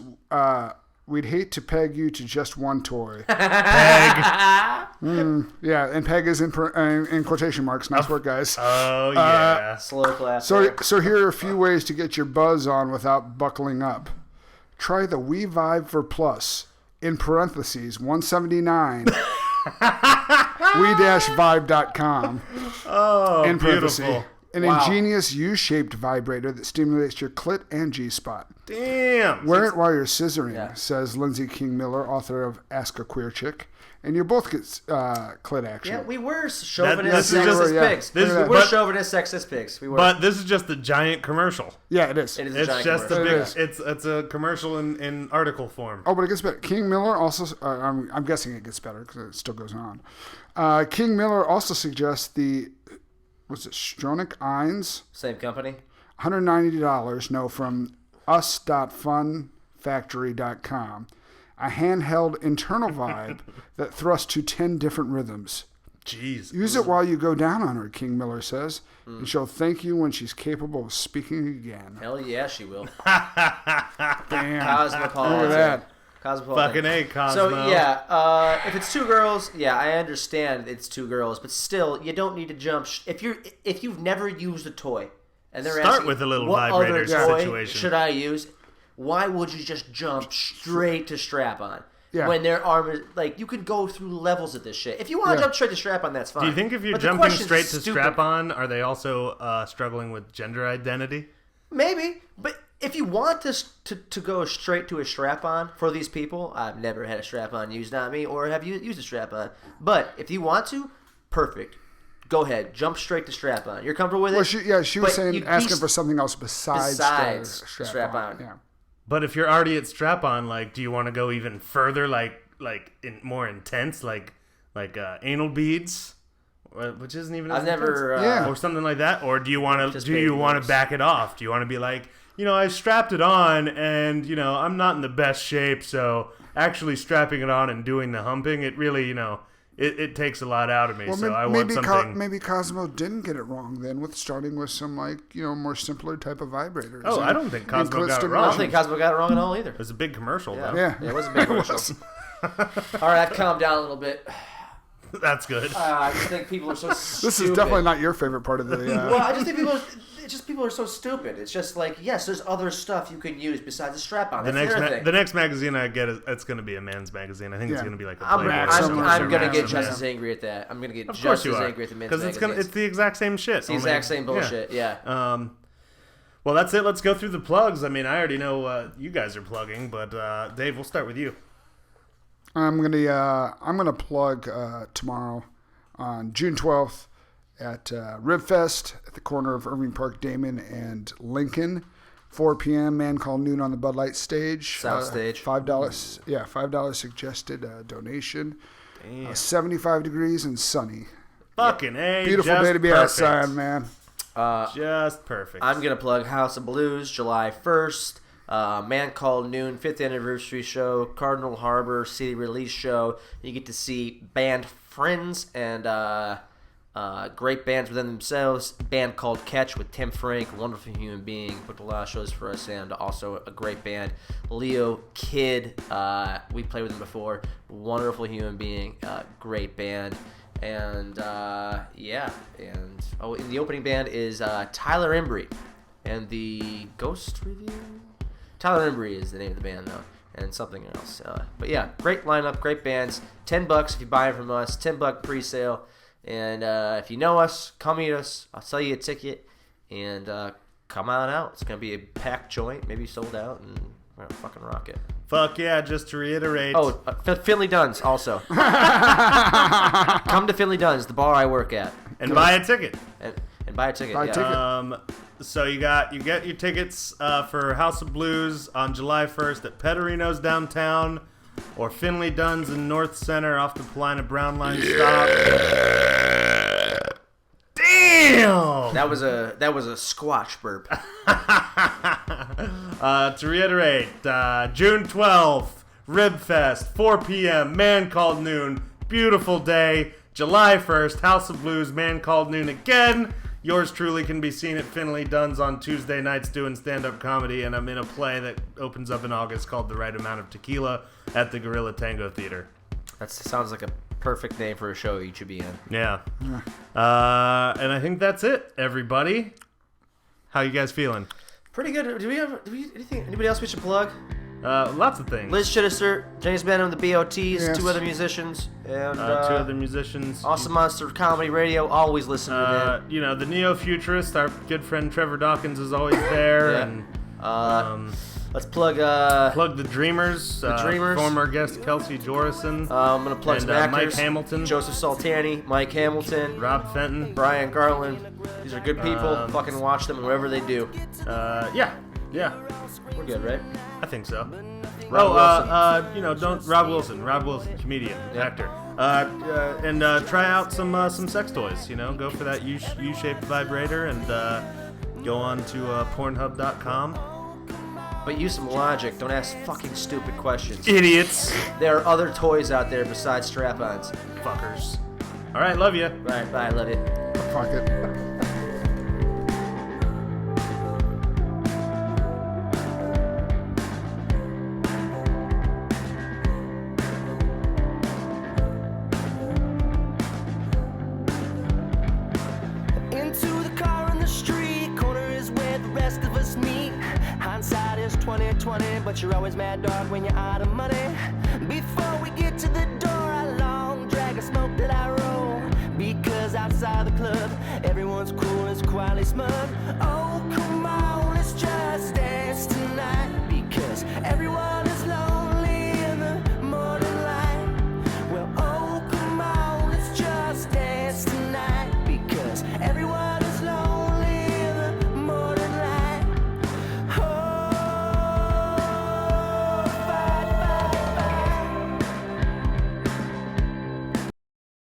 [SPEAKER 3] we'd hate to peg you to just one toy.
[SPEAKER 1] Peg.
[SPEAKER 3] Yeah, and peg is in quotation marks. Nice work, guys.
[SPEAKER 1] Oh, yeah.
[SPEAKER 2] Slow clap.
[SPEAKER 3] So here are a few ways to get your buzz on without buckling up. Try the We Vibe for Plus, in parentheses, 179. we-vibe.com.
[SPEAKER 1] Oh,
[SPEAKER 3] in parentheses.
[SPEAKER 1] beautiful.
[SPEAKER 3] An ingenious U-shaped vibrator that stimulates your clit and G-spot.
[SPEAKER 1] Damn.
[SPEAKER 3] Wear it while you're scissoring, says Lindsay King Miller, author of Ask a Queer Chick. And you both get clit action.
[SPEAKER 2] Yeah, we were chauvinist,
[SPEAKER 1] this is just-
[SPEAKER 2] sexist
[SPEAKER 3] yeah.
[SPEAKER 2] pigs.
[SPEAKER 1] This is-
[SPEAKER 2] We're
[SPEAKER 1] but-
[SPEAKER 2] chauvinist, sexist pigs. We were.
[SPEAKER 1] But this is just a giant commercial.
[SPEAKER 3] Yeah, it is.
[SPEAKER 2] It is a
[SPEAKER 1] It's
[SPEAKER 2] giant
[SPEAKER 1] just a
[SPEAKER 2] commercial.
[SPEAKER 1] big. It's a commercial in article form.
[SPEAKER 3] Oh, but it gets better. King Miller also, I'm guessing it gets better because it still goes on. King Miller also suggests was it Stronach Eins?
[SPEAKER 2] Same company.
[SPEAKER 3] $190, from us.funfactory.com. A handheld internal vibe that thrusts to 10 different rhythms.
[SPEAKER 1] Jeez.
[SPEAKER 3] Use it while you go down on her, King Miller says, and she'll thank you when she's capable of speaking again.
[SPEAKER 2] Hell yeah, she will.
[SPEAKER 3] Damn.
[SPEAKER 2] Cosmopolitan.
[SPEAKER 3] Look at that.
[SPEAKER 2] Cosmopolitan.
[SPEAKER 1] Fucking A, Cosmo.
[SPEAKER 2] So yeah, if it's two girls, yeah, I understand it's two girls, but still, you don't need to jump. If you've never used a toy, and they're
[SPEAKER 1] Start
[SPEAKER 2] asking,
[SPEAKER 1] with a little
[SPEAKER 2] what
[SPEAKER 1] vibrator
[SPEAKER 2] other toy
[SPEAKER 1] situation.
[SPEAKER 2] should I use? Why would you just jump straight to strap on?
[SPEAKER 3] Yeah.
[SPEAKER 2] When there are you could go through levels of this shit. If you want to jump straight to strap on, that's fine.
[SPEAKER 1] Do you think if you're
[SPEAKER 2] But the
[SPEAKER 1] jumping
[SPEAKER 2] question's
[SPEAKER 1] straight to
[SPEAKER 2] stupid.
[SPEAKER 1] strap on, are they also struggling with gender identity?
[SPEAKER 2] Maybe, but if you want this to go straight to a strap-on for these people, I've never had a strap-on used on me, or have you used a strap-on. But if you want to, perfect. Go ahead, jump straight to strap-on. You're comfortable with it?
[SPEAKER 3] Well, she was saying asking for something else besides the strap-on. Yeah.
[SPEAKER 1] But if you're already at strap-on, like, do you want to go even further, more intense, like anal beads, which isn't even.
[SPEAKER 2] I've never,
[SPEAKER 1] or something like that, or do you want to back it off? Do you want to be like, I strapped it on, and I'm not in the best shape, so actually strapping it on and doing the humping, it really, it takes a lot out of me. Well, so I want something.
[SPEAKER 3] Maybe Cosmo didn't get it wrong then, with starting with some more simpler type of vibrators.
[SPEAKER 1] Oh, I don't think Cosmo got it wrong.
[SPEAKER 2] I don't think Cosmo got it wrong at all either.
[SPEAKER 1] It was a big commercial, though.
[SPEAKER 3] Yeah,
[SPEAKER 2] it was a big commercial. All right, I've calmed down a little bit.
[SPEAKER 1] That's good.
[SPEAKER 2] I just think people are so stupid.
[SPEAKER 3] This is definitely not your favorite part of the...
[SPEAKER 2] Well, I just think people are so stupid. It's just like, yes, there's other stuff you can use besides a strap-on.
[SPEAKER 1] The next magazine I get, it's going to be a men's magazine. I think it's going to be like a Playboy.
[SPEAKER 2] I'm going to get just as angry at that. I'm going to get just as angry at the men's magazines.
[SPEAKER 1] Because it's the exact same shit.
[SPEAKER 2] It's the exact same bullshit, yeah.
[SPEAKER 1] Well, that's it. Let's go through the plugs. I mean, I already know what you guys are plugging, but Dave, we'll start with you.
[SPEAKER 3] I'm gonna plug tomorrow on June 12th at Ribfest at the corner of Irving Park, Damon, and Lincoln. 4 p.m. Man Called Noon on the Bud Light stage.
[SPEAKER 2] South stage.
[SPEAKER 3] $5. Yeah, $5 suggested donation. 75 degrees and sunny.
[SPEAKER 1] Fucking A.
[SPEAKER 3] Beautiful day to be outside, man.
[SPEAKER 1] Just perfect.
[SPEAKER 2] I'm gonna plug House of Blues July 1st. Man Called Noon 5th anniversary show, Cardinal Harbor CD release show. You get to see band friends and great bands within themselves. Band called Catch with Tim Frank, wonderful human being, booked a lot of shows for us, and also a great band. Leo Kidd, we played with him before, wonderful human being, great band. And in the opening band is Tyler Embry and the Ghost Review. Tyler Embry is the name of the band, though, and something else. But yeah, great lineup, great bands. $10 if you buy it from us. $10 pre-sale. And if you know us, come meet us. I'll sell you a ticket, and come on out. It's gonna be a packed joint, maybe sold out, and we're gonna fucking rock it.
[SPEAKER 1] Fuck yeah! Just to reiterate.
[SPEAKER 2] Oh, Finley Dunn's also. Come to Finley Dunn's, the bar I work at,
[SPEAKER 1] and buy a ticket.
[SPEAKER 2] And buy a ticket.
[SPEAKER 1] So you get your tickets for House of Blues on July 1st at Petterino's downtown, or Finley Dunn's in North Center off the Paulina Brown Line stop. Damn!
[SPEAKER 2] That was a squatch burp.
[SPEAKER 1] To reiterate, June 12th, Ribfest, 4 p.m. Man Called Noon, beautiful day. July 1st, House of Blues, Man Called Noon again. Yours truly can be seen at Finley Dunn's on Tuesday nights doing stand-up comedy, and I'm in a play that opens up in August called The Right Amount of Tequila at the Gorilla Tango Theater.
[SPEAKER 2] That sounds like a perfect name for a show you should be in.
[SPEAKER 1] Yeah. And I think that's it, everybody. How you guys feeling?
[SPEAKER 2] Pretty good. Anybody else we should plug?
[SPEAKER 1] Lots of things.
[SPEAKER 2] Liz Chittister, James Benham, the BOTs, yes. 2 other musicians, and
[SPEAKER 1] 2 other musicians.
[SPEAKER 2] Awesome Monster Comedy Radio. Always listen to them.
[SPEAKER 1] The neo-futurist, our good friend Trevor Dawkins is always there.
[SPEAKER 2] Yeah.
[SPEAKER 1] And
[SPEAKER 2] let's plug
[SPEAKER 1] the Dreamers. Former guest Kelsey Jorison.
[SPEAKER 2] I'm gonna plug some actors.
[SPEAKER 1] Mike Hamilton,
[SPEAKER 2] Joseph Saltani, Mike Hamilton,
[SPEAKER 1] Rob Fenton,
[SPEAKER 2] Brian Garland. These are good people. Fucking watch them wherever they do.
[SPEAKER 1] Yeah.
[SPEAKER 2] We're good, right?
[SPEAKER 1] I think so.
[SPEAKER 2] Rob
[SPEAKER 1] Wilson. Rob Wilson, comedian, actor. And try out some sex toys. Go for that U-shaped vibrator and go on to Pornhub.com.
[SPEAKER 2] But use some logic. Don't ask fucking stupid questions.
[SPEAKER 1] Idiots.
[SPEAKER 2] There are other toys out there besides strap-ons.
[SPEAKER 1] Fuckers. All right, love you.
[SPEAKER 2] Right, bye, love you.
[SPEAKER 3] Fuck it.
[SPEAKER 4] But you're always mad, dog, when you're out of money. Before we get to the door, how long drag of smoke till I roll? Because outside the club, everyone's cool, it's quietly smug. Oh, come on, let's just dance. dance tonight, because everyone